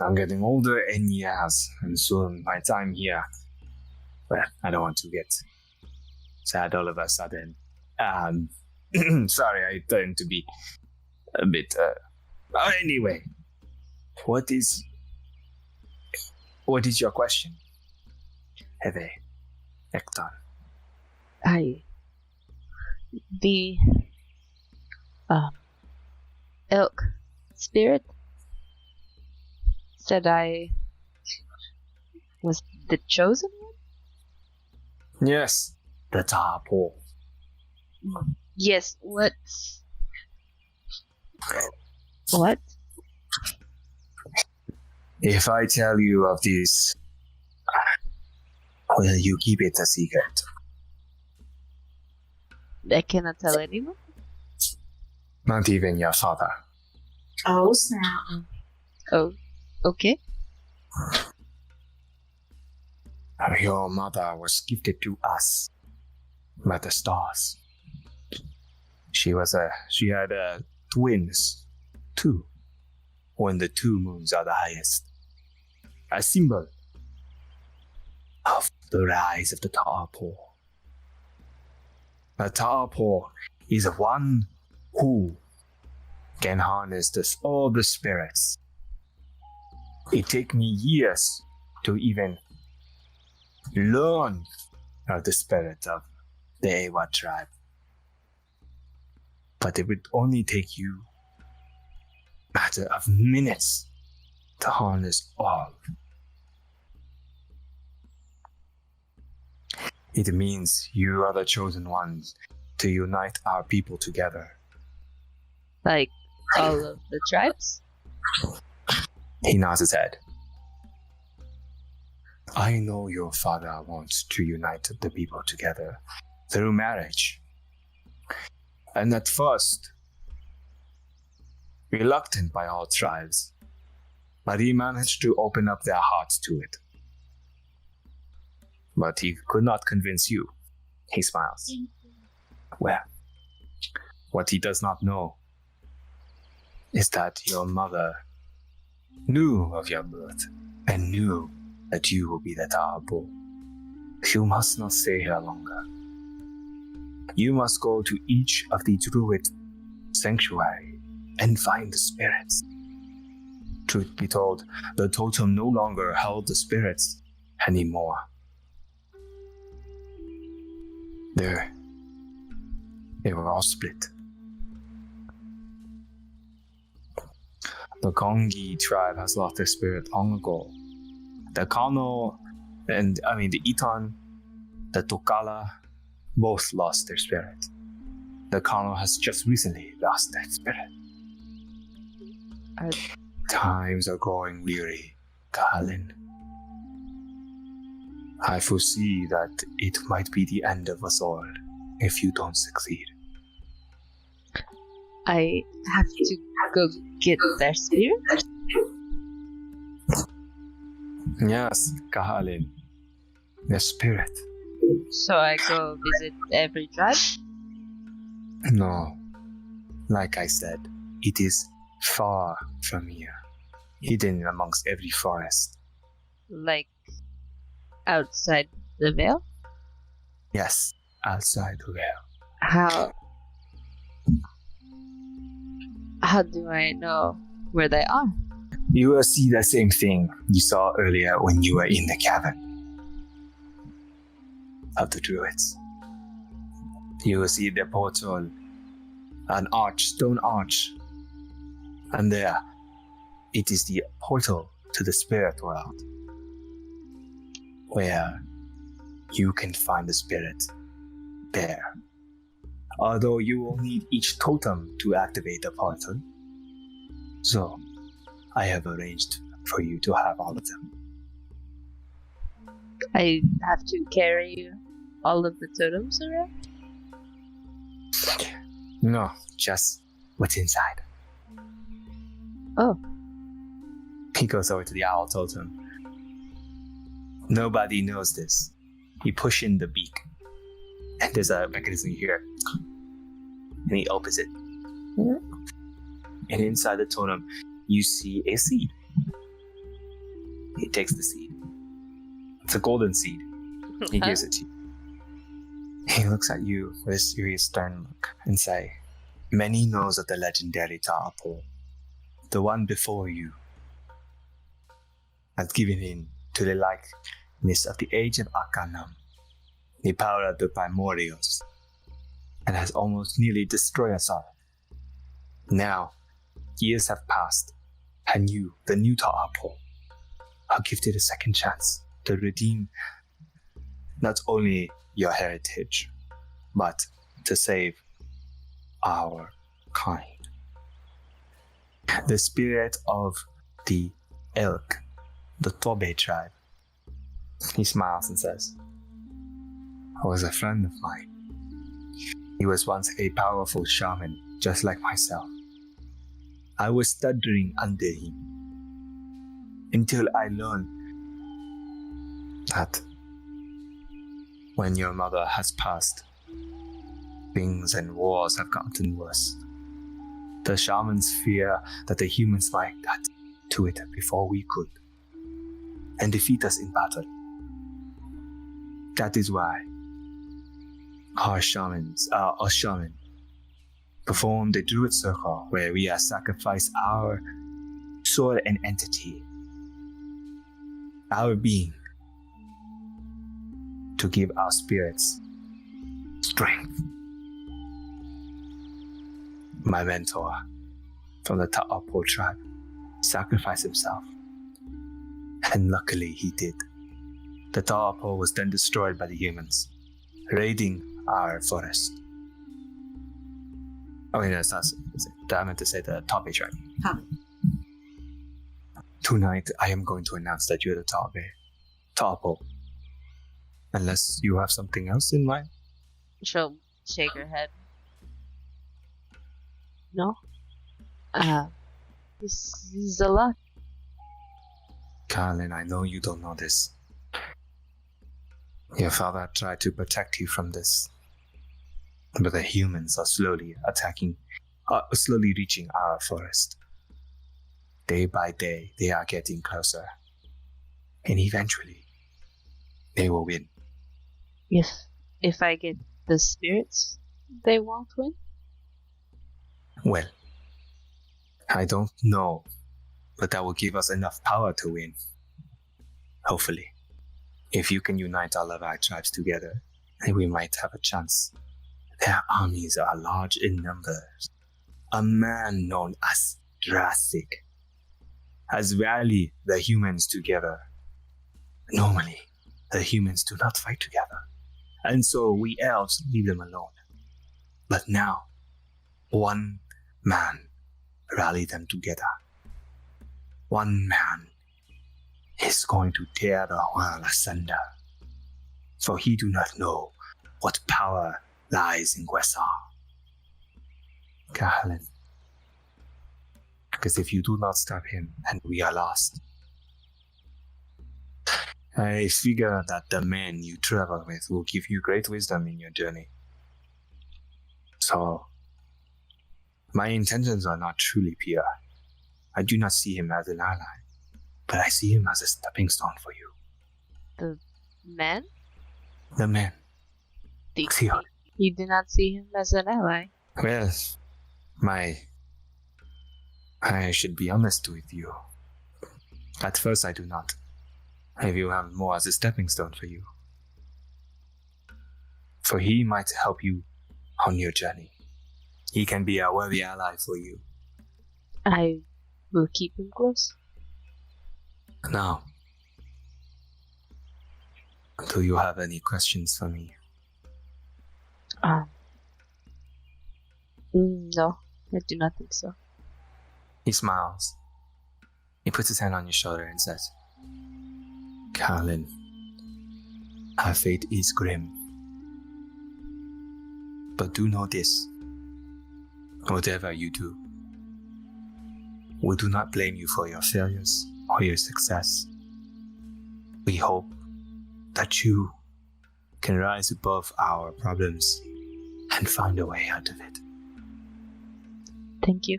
I'm getting older in years, and soon my time here. Well, I don't want to get sad all of a sudden. Sorry, I tend to be a bit. Anyway, what is your question, Heve, Ekton? The elk spirit said I was the chosen one? Yes, the Tapo. Yes, what? What? If I tell you of this, will you keep it a secret? I cannot tell anyone? Not even your father. Oh, snap. Oh, okay. Your mother was gifted to us by the stars. She had twins, two, when the two moons are the highest. A symbol of the rise of the Ta'apo. The Ta'apo is one who can harness all the spirits. It took me years to even learn of the spirit of the Ewya Tribe. But it would only take you a matter of minutes to harness all. It means you are the chosen ones to unite our people together. Like all of the tribes? He nods his head. I know your father wants to unite the people together through marriage. And at first, reluctant by all tribes, but he managed to open up their hearts to it. But he could not convince you. He smiles. Well, what he does not know is that your mother knew of your birth and knew that you will be the Ta'apo. You must not stay here longer. You must go to each of the druid sanctuary and find the spirits. Truth be told, the totem no longer held the spirits anymore. They were all split. The Kongi tribe has lost their spirit long ago. The Kano the Itan, the Tokala, both lost their spirit. The Kano has just recently lost their spirit. Times are growing weary, Caelynn. I foresee that it might be the end of us all if you don't succeed. I have to go get their spirit? Yes, Caelynn. The spirit. So I go visit every tribe? No. Like I said, it is far from here. Hidden amongst every forest. Like outside the veil? Yes, outside the veil. How do I know where they are? You will see the same thing you saw earlier when you were in the cavern of the druids. You will see the portal, an arch, stone arch, and there, it is the portal to the spirit world, where you can find the spirit there. Although you will need each totem to activate the portal, so I have arranged for you to have all of them. I have to carry all of the totems around? No, just what's inside. Oh. He goes over to the owl totem. Nobody knows this. You push in the beak, and there's a mechanism here. And he opens it. And inside the totem, you see a seed. He takes the seed. It's a golden seed. He gives it to you. He looks at you with a serious, stern look and say, "Many knows of the legendary Ta'apol. The one before you has given in to the likeness of the age of Akanam, the power of the primordials, and has almost nearly destroyed us all. Now, years have passed, and you, the new Ta'apol, are gifted a second chance to redeem not only your heritage, but to save our kind. The spirit of the elk, the Ewya Tribe." He smiles and says, "Was a friend of mine. He was once a powerful shaman, just like myself. I was stuttering under him until I learned that when your mother has passed, things and wars have gotten worse. The shamans fear that the humans might get to it before we could, and defeat us in battle. That is why our shaman performed a druid circle where we have sacrificed our soul and entity, our being, to give our spirits strength. My mentor from the Ta'apol tribe sacrificed himself, and luckily he did. The Ta'apol was then destroyed by the humans, raiding our forest." Oh, no, it's not. I meant to say the Ewya tribe. Huh. Tonight, I am going to announce that you're the Ta'apol. Unless you have something else in mind. She'll shake her head. No. This is a lot. Caelynn, I know you don't know this. Your father tried to protect you from this. But the humans are slowly reaching our forest. Day by day, they are getting closer. And eventually, they will win. If I get the spirits, they won't win? Well, I don't know, but that will give us enough power to win. Hopefully. If you can unite all of our tribes together, then we might have a chance. Their armies are large in numbers. A man known as Drassig has rallied the humans together. Normally, the humans do not fight together, and so we elves leave them alone. But now, one man rallied them together. One man is going to tear the world asunder, for he do not know what power lies in Gwessar. Caelynn, because if you do not stop him, then we are lost. I figure that the men you travel with will give you great wisdom in your journey. So, my intentions are not truly pure. I do not see him as an ally, but I see him as a stepping stone for you. The man? The man. Theoden. You do not see him as an ally? Well, I should be honest with you. At first I do not. I view him more as a stepping stone for you. For he might help you on your journey. He can be a worthy ally for you. I will keep him close. Now, do you have any questions for me? No, I do not think so. He smiles. He puts his hand on your shoulder and says, Caelynn, our fate is grim. But do know this. Whatever you do, we do not blame you for your failures or your success. We hope that you can rise above our problems and find a way out of it. Thank you.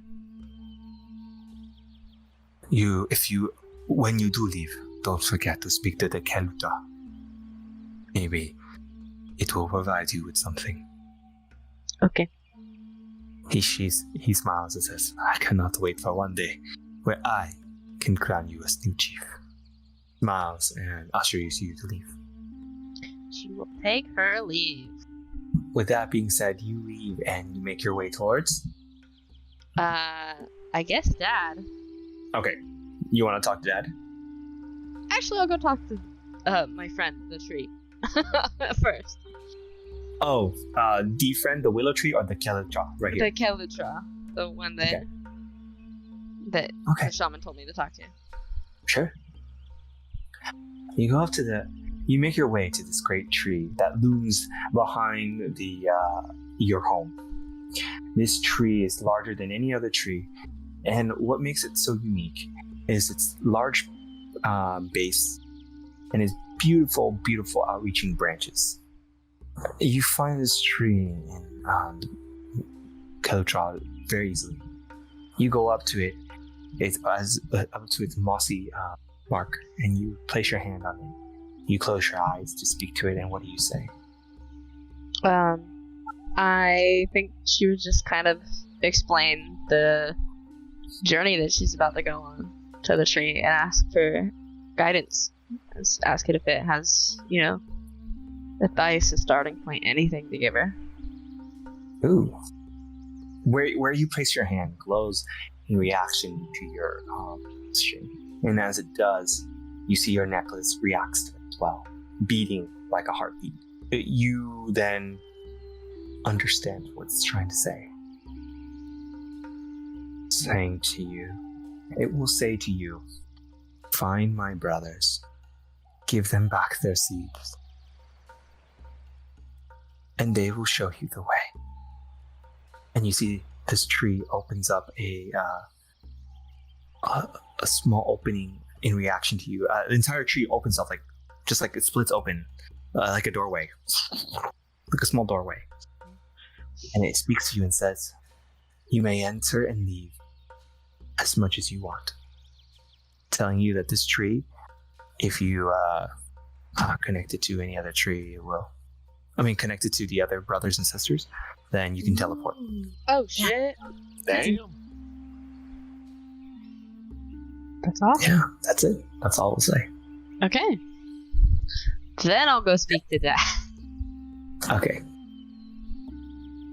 When you do leave, don't forget to speak to the Keluta. Maybe it will provide you with something. Okay. He smiles and says, I cannot wait for one day where I can crown you as new chief. Smiles and ushers you to leave. She will take her leave. With that being said, you leave and you make your way towards? I guess Dad. Okay. You want to talk to Dad? Actually, I'll go talk to my friend, the tree, first. Oh, the friend, the willow tree, or the Keluta right here? The Kelutra, the one that the shaman told me to talk to. Sure. You make your way to this great tree that looms behind your home. This tree is larger than any other tree, and what makes it so unique is its large base and its beautiful, beautiful outreaching branches. You find this tree in Kelutra very easily. You go up to it, up to its mossy bark, and you place your hand on it. You close your eyes to speak to it, and what do you say? I think she would just kind of explain the journey that she's about to go on to the tree and ask for guidance. Ask it if it has, advice, a starting point, anything to give her. Ooh. Where you place your hand glows in reaction to your string. And as it does, you see your necklace reacts to it as well, beating like a heartbeat. You then understand what it's trying to say. Saying to you, it will say to you, find my brothers, give them back their seeds, and they will show you the way. And you see this tree opens up a small opening in reaction to you. The entire tree opens up just like it splits open, like a doorway, like a small doorway. And it speaks to you and says, you may enter and leave as much as you want. Telling you that this tree, if you connect it to any other tree, it will. Connected to the other brothers and sisters, then you can teleport. Oh shit! Damn. That's awesome. Yeah, that's it. That's all we'll say. Okay. Then I'll go speak to Dad. Okay.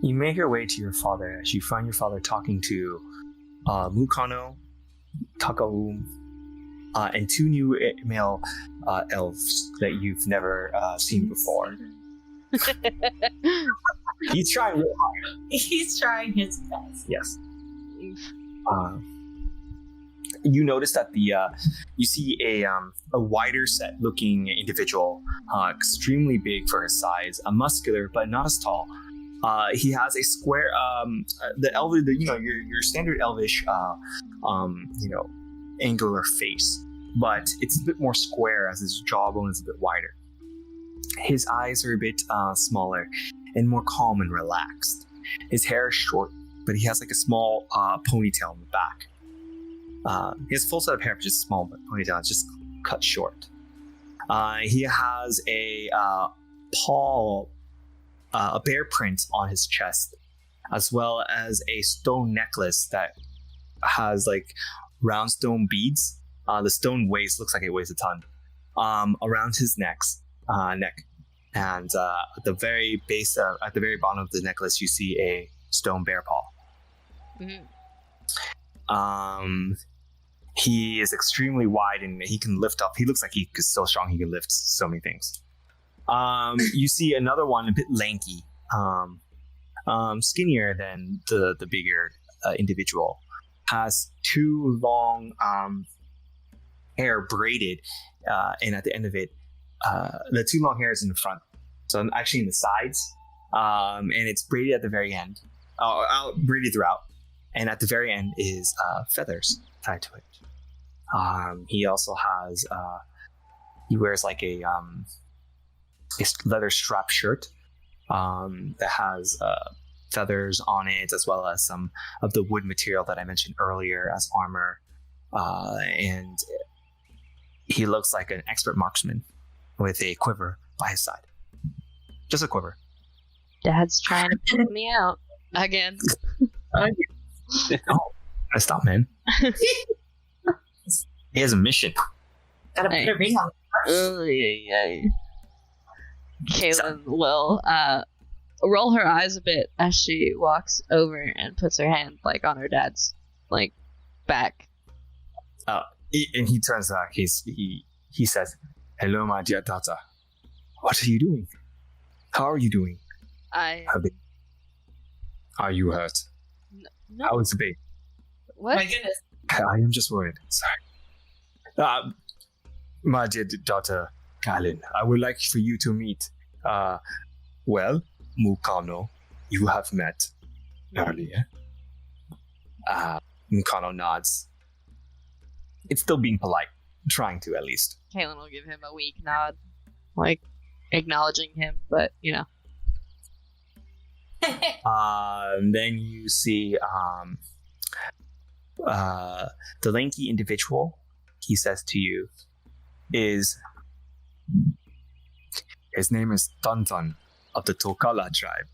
You make your way to your father as you find your father talking to Kano, Tokala, and two new male elves that you've never seen before. He's trying real hard. He's trying his best. Yes. You notice that you see a wider set looking individual, extremely big for his size, muscular but not as tall. He has a square, your standard elvish, angular face, but it's a bit more square as his jawbone is a bit wider. His eyes are a bit smaller and more calm and relaxed. His hair is short, but he has like a small ponytail in the back. He has a full set of hair, but just small, but ponytail is just cut short. He has a bear print on his chest, as well as a stone necklace that has like round stone beads. The stone looks like it weighs a ton. Around his neck, and at the very base, at the very bottom of the necklace, you see a stone bear paw. Mm-hmm. He is extremely wide and he can lift up. He looks like he is so strong he can lift so many things. You see another one, a bit lanky, skinnier than the bigger individual. Has two long hair braided, and at the end of it, the two long hairs in the front. So actually in the sides, and it's braided at the very end, braided throughout. And at the very end is feathers tied to it. He also has he wears like a leather strap shirt that has feathers on it, as well as some of the wood material that I mentioned earlier as armor. And he looks like an expert marksman with a quiver by his side. Just a quiver. Dad's trying to pick me out again. No, stop, man. He has a mission. Gotta put a ring on. Caelynn will roll her eyes a bit as she walks over and puts her hand like on her dad's like back. And he turns back. He says, "Hello, my dear daughter. What are you doing? How are you doing? Are you hurt? No. How is the baby? What? My goodness. I am just worried. Sorry. My dear daughter, Caelynn, I would like for you to meet, Kano. You have met earlier. Kano nods. It's still being polite. Trying to, at least. Caelynn will give him a weak nod, like acknowledging him, but you know. Then you see the lanky individual, he says to you, his name is Tantan of the Tokala tribe.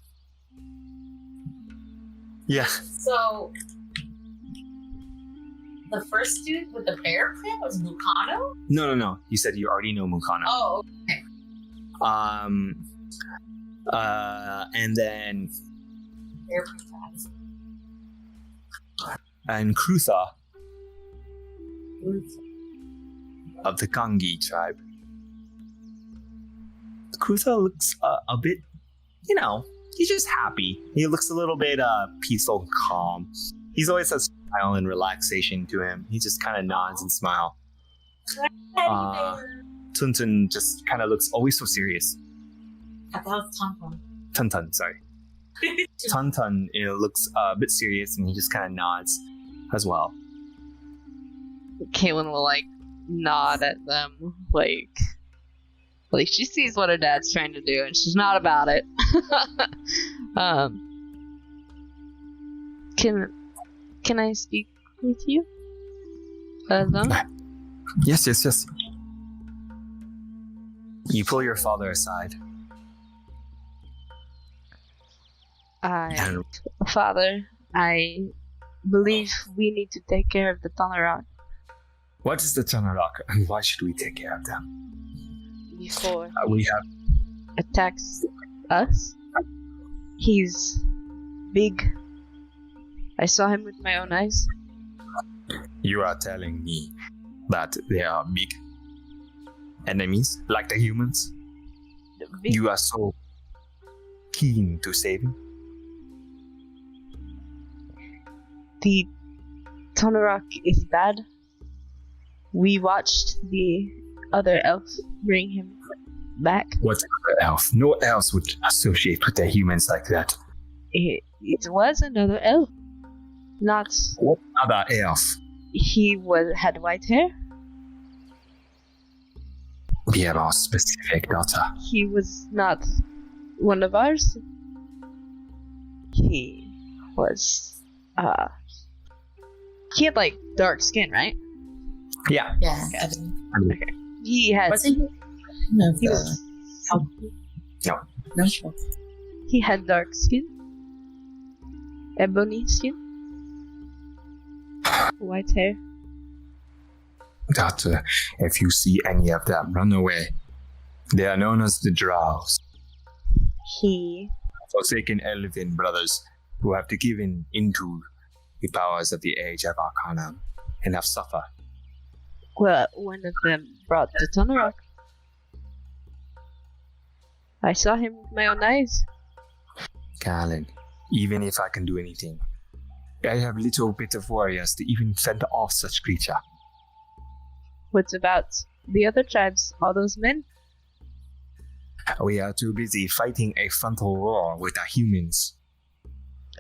Yeah. So, the first dude with the bear print was Mukano? No. You said you already know Mukano. Oh, okay. And then Bear print eyes. and Krutha of the Kangi tribe. Krutha looks a bit, he's just happy. He looks a little bit peaceful and calm. He's always has a smile and relaxation to him. He just kind of nods and smiles. Tuntun just kind of looks always so serious. I thought it was Tampon. Tuntun, sorry. Tuntun, looks a bit serious, and he just kind of nods as well. Caelynn will like nod at them, like she sees what her dad's trying to do, and she's not about it. Can I speak with you? Them? Yes. You pull your father aside. Father, I believe we need to take care of the Tanurak What is the Tanurak, and why should we take care of them? before We have attacks us. He's big. I saw him with my own eyes. You are telling me that they are big enemies, like the humans? Big. You are so keen to save him? The Tanurak is bad. We watched the other elf bring him back. What other elf? No elves would associate with the humans like that. It was another elf. Not. What other elf? He had white hair. Be more specific, daughter. He was not one of ours. He was. He had like dark skin, right? Yeah. Yeah. Okay. He had. Wasn't he? No. He was. No. He had dark skin. Ebony skin. White hair. Daughter, if you see any of them, run away. They are known as the Drows. He. Forsaken elven brothers who have to give into the powers of the age of Arcana and have suffered. Well, one of them brought the Tanurak. I saw him with my own eyes. Caelynn, even if I can do anything, I have little bit of warriors to even fend off such creature. What about the other tribes? All those men? We are too busy fighting a frontal war with the humans.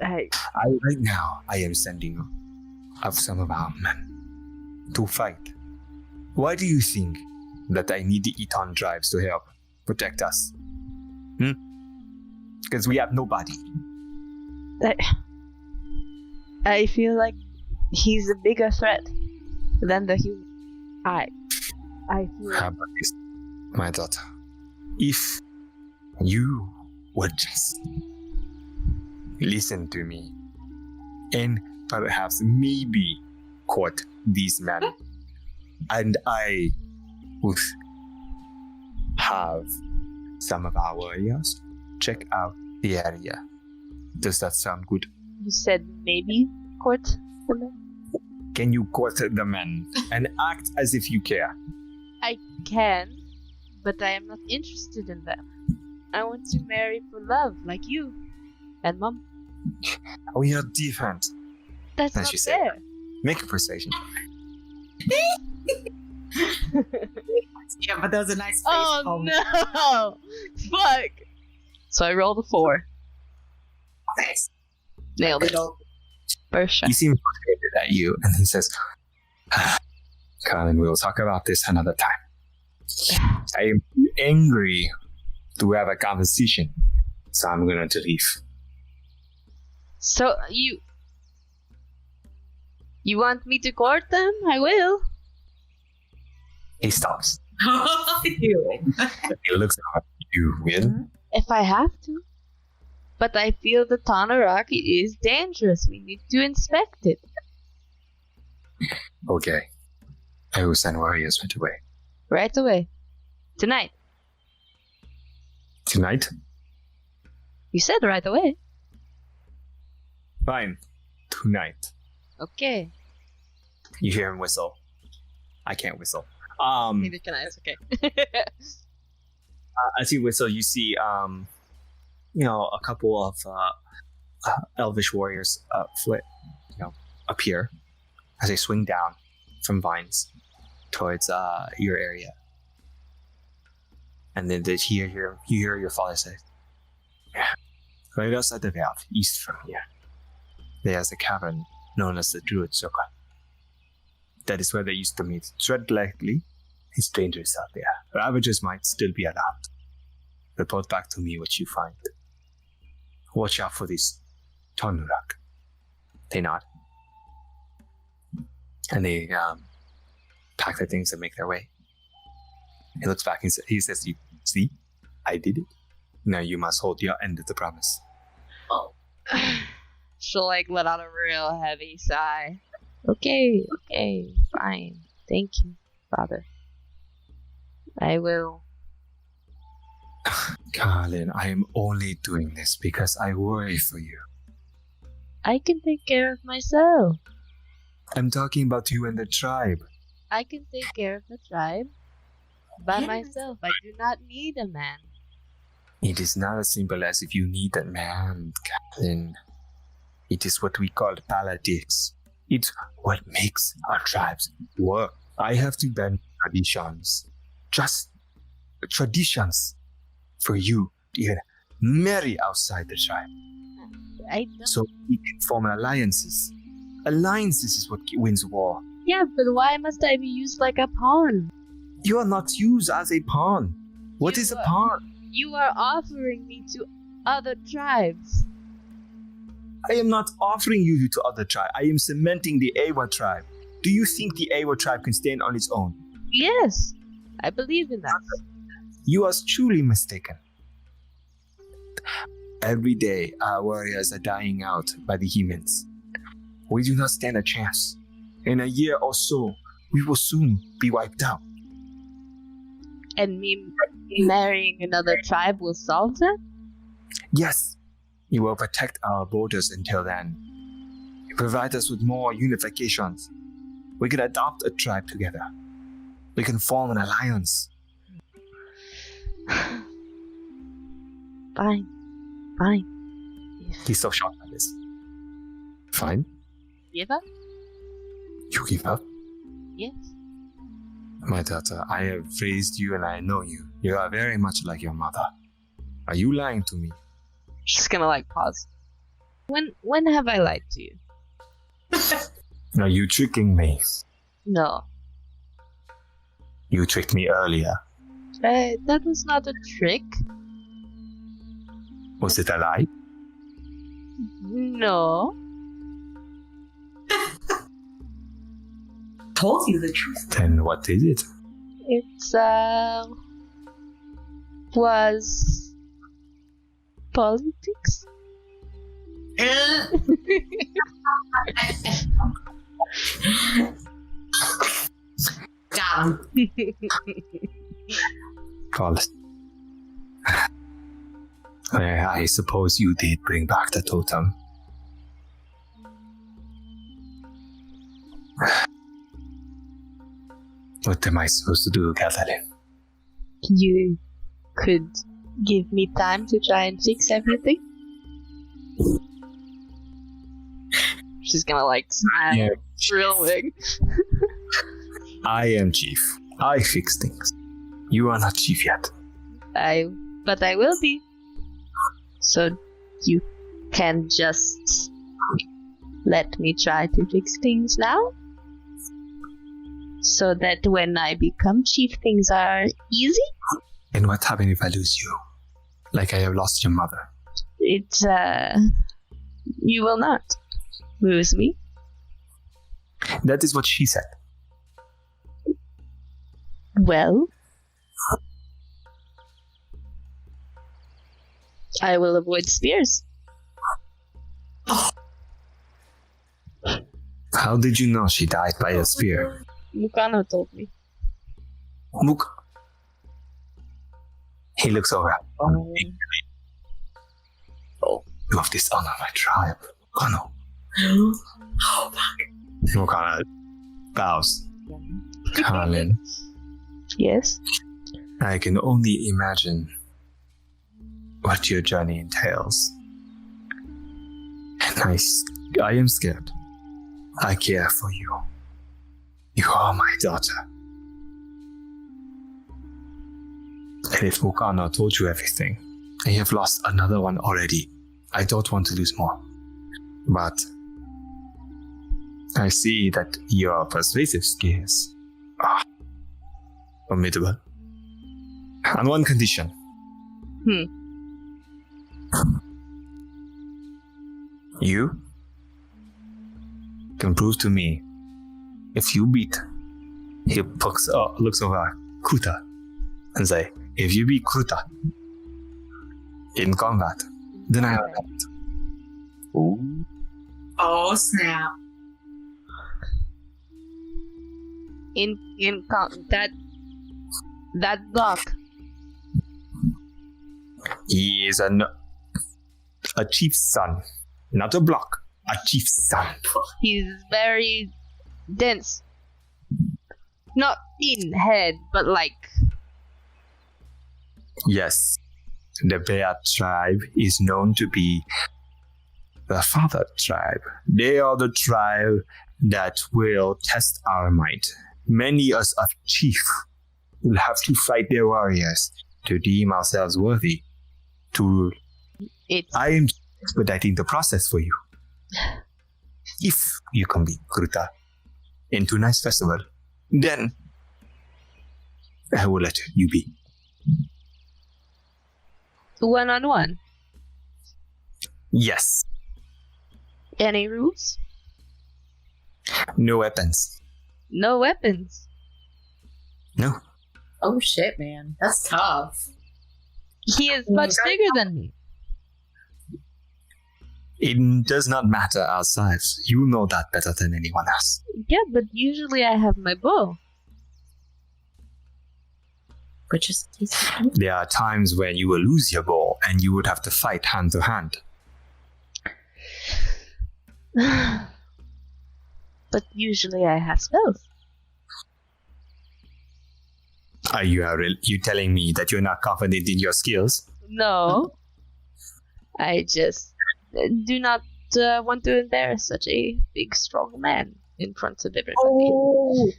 Hey, Right now, I am sending up some of our men to fight. Why do you think that I need the Itan tribes to help protect us? Because we have nobody. I feel like he's a bigger threat than the human. I feel. How about this, my daughter? If you would just listen to me and perhaps maybe court these men, and I would have some of our warriors check out the area. Does that sound good? You said maybe court the men? Can you court the men and act as if you care? I can, but I am not interested in them. I want to marry for love, like you and Mom. We are different. That's As not you say. fair. Make a persuasion. Yeah, but that was a nice face. Oh no! Fuck! So I rolled a 4. Nice. Nailed it. First shot. He seems frustrated at you, and he says, Caelynn, we'll talk about this another time. I am too angry to have a conversation, so I'm going to leave. So you want me to court them? I will. He stops. Ew. He looks at you, Will. If I have to. But I feel the Tanurak is dangerous. We need to inspect it. Okay. I will send warriors right away. Right away. Tonight. Tonight? You said right away. Fine. Tonight. Okay. You hear him whistle. I can't whistle. Neither can I. It's okay. As you whistle, you see, a couple of elvish warriors appear as they swing down from vines towards your area. And then you hear your father say, right outside the vale, east from here, there's a cavern known as the Druid Circle. That is where they used to meet. Tread lightly. It's dangerous out there. Ravagers might still be allowed. Report back to me what you find. Watch out for this Tanurak. They nod. And they pack their things and make their way. He looks back and he says, "You see, I did it. Now you must hold your end of the promise." She'll let out a real heavy sigh. Okay, fine. Thank you, Father. I will. Caelynn, I am only doing this because I worry for you. I can take care of myself. I'm talking about you and the tribe. I can take care of the tribe by myself. I do not need a man. It is not as simple as if you need a man, Caelynn. It is what we call politics. It's what makes our tribes work. I have to bend traditions. Just traditions for you to even marry outside the tribe. I don't. So we can form alliances. Alliances is what wins war. Yeah, but why must I be used like a pawn? You are not used as a pawn. What is a pawn? You are offering me to other tribes. I am not offering you to other tribe. I am cementing the Eywa tribe. Do you think the Eywa tribe can stand on its own? Yes, I believe in that. You are truly mistaken. Every day, our warriors are dying out by the humans. We do not stand a chance. In a year or so, we will soon be wiped out. And me marrying another tribe will solve that? Yes, you will protect our borders until then. You provide us with more unifications. We can adopt a tribe together. We can form an alliance. Fine. He's so shocked by this. Fine. Give up? You give up? Yes. My daughter, I have raised you and I know you. You are very much like your mother. Are you lying to me? She's gonna pause. When have I lied to you? Are you tricking me? No. You tricked me earlier. That was not a trick. Was it a lie? No. Told you the truth. Then what is it? It was politics. Got him. Well, I suppose you did bring back the totem. What am I supposed to do, Caelynn? You could give me time to try and fix everything. She's gonna like smile, Yeah. thrilling. I am chief. I fix things. You are not chief yet. But I will be. So you can just let me try to fix things now? So that when I become chief, things are easy? And what happens if I lose you? Like I have lost your mother. You will not lose me. That is what she said. Well, I will avoid spears. How did you know she died by a spear? Kano told me. Mook. He looks over. Oh, you have dishonored my tribe. Kano. Oh, fuck. Mukana bows. Caelynn, Yes? I can only imagine what your journey entails. And I am scared. I care for you. You are my daughter. And if Mukana told you everything, and you have lost another one already, I don't want to lose more. But I see that your persuasive skills are formidable. On one condition. You can prove to me if you beat. He looks over Kuta and say, if you beat Kuta in combat, then I have it. Oh, snap. That block. He is a chief's son, not a block, a chief's son. He's very dense. Not in head, but like. Yes, the Ewya Tribe is known to be the father tribe. They are the tribe that will test our might. Many us of chief will have to fight their warriors to deem ourselves worthy to rule. I am expediting the process for you. If you can beat Kruta in tonight's festival, then I will let you be. 1-on-1. Yes. Any rules? No weapons. No weapons. No. Oh, shit, man. That's tough. He is much bigger than me. It does not matter our size. You know that better than anyone else. Yeah, but usually I have my bow. Which is There are times when you will lose your bow and you would have to fight hand to hand. But usually I have spells. Are you telling me that you're not confident in your skills? No. I just do not want to embarrass such a big, strong man in front of everybody. Oh.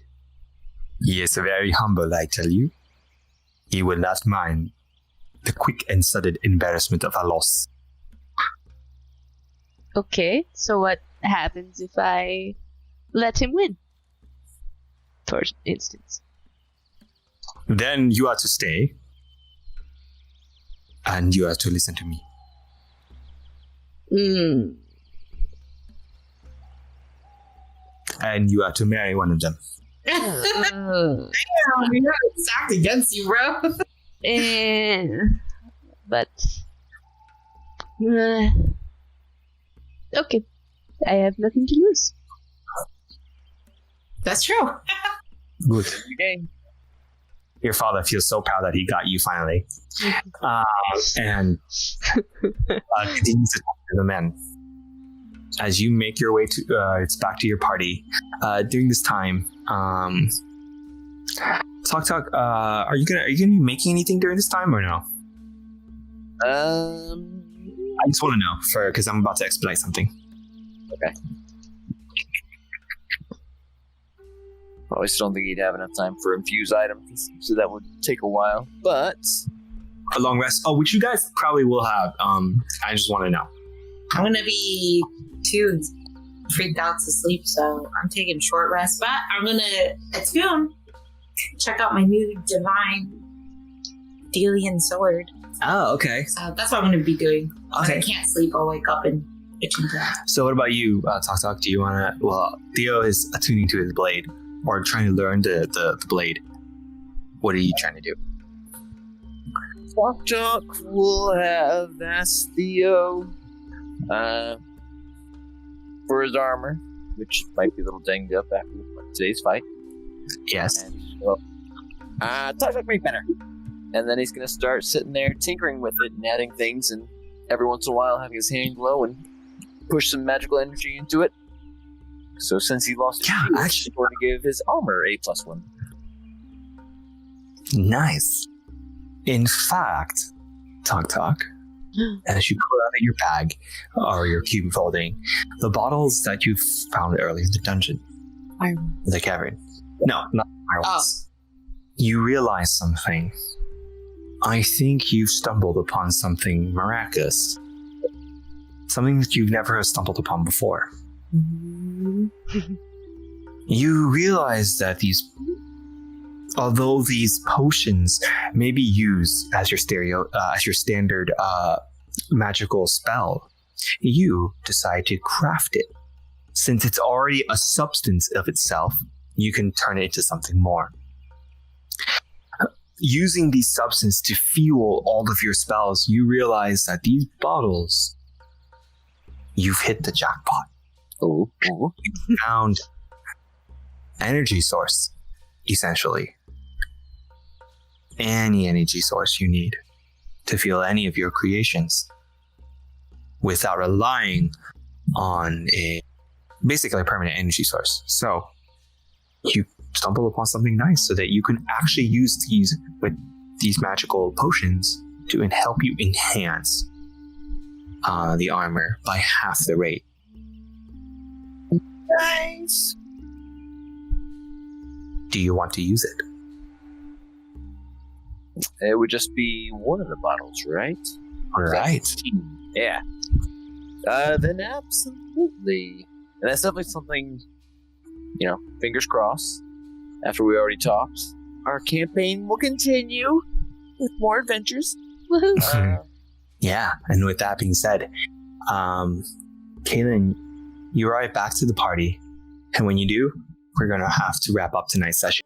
He is very humble, I tell you. He will not mind the quick and sudden embarrassment of a loss. Okay, so what happens if I let him win? For instance. Then you are to stay. And you are to listen to me. And you are to marry one of them. Damn, it's act against you, bro. But okay, I have nothing to lose. That's true. Good. Okay. Your father feels so proud that he got you finally. And continues to talk to the men. As you make your way to it's back to your party, during this time, TakTak, are you gonna be making anything during this time or no? I just want to know because I'm about to expedite something. Okay. Well, I still don't think he'd have enough time for infuse items, so that would take a while. But A long rest. Oh, which you guys probably will have. I just want to know. I'm gonna be too freaked out to sleep, so I'm taking short rest. But I'm gonna attune, check out my new divine Delian sword. Oh, okay. So that's what I'm gonna be doing. If Okay. I can't sleep, I'll wake up and itching to that. So what about you, TakTak? Do you want to? Well, Theo is attuning to his blade or trying to learn the blade. What are you trying to do? TakTak will have asked Theo for his armor, which might be a little dinged up after today's fight. Yes. And so, TakTak make better. And then he's going to start sitting there tinkering with it and adding things, and every once in a while having his hand glow and push some magical energy into it. So since he lost his shield, he's going to give his armor a +1. Nice. In fact, TakTak, as you pull out of your bag or your cube folding, the bottles that you found earlier in the dungeon, the cavern. No, not fireworks. You realize something. I think you've stumbled upon something miraculous. Something that you've never stumbled upon before. You realize that although these potions may be used as your standard magical spell, you decide to craft it. Since it's already a substance of itself, you can turn it into something more. Using these substances to fuel all of your spells, you realize that these bottles, you've hit the jackpot. Oh. You found energy source, essentially. Any energy source you need to fuel any of your creations without relying on basically a permanent energy source. So you stumble upon something nice so that you can actually use these magical potions to help you enhance the armor by half the rate. Nice. Do you want to use it? It would just be one of the bottles, right? All right. Yeah. Then absolutely. And that's definitely something, fingers crossed. After we already talked, our campaign will continue with more adventures. Woohoo! Yeah, and with that being said, Caelynn, you arrive back to the party, and when you do, we're going to have to wrap up tonight's session.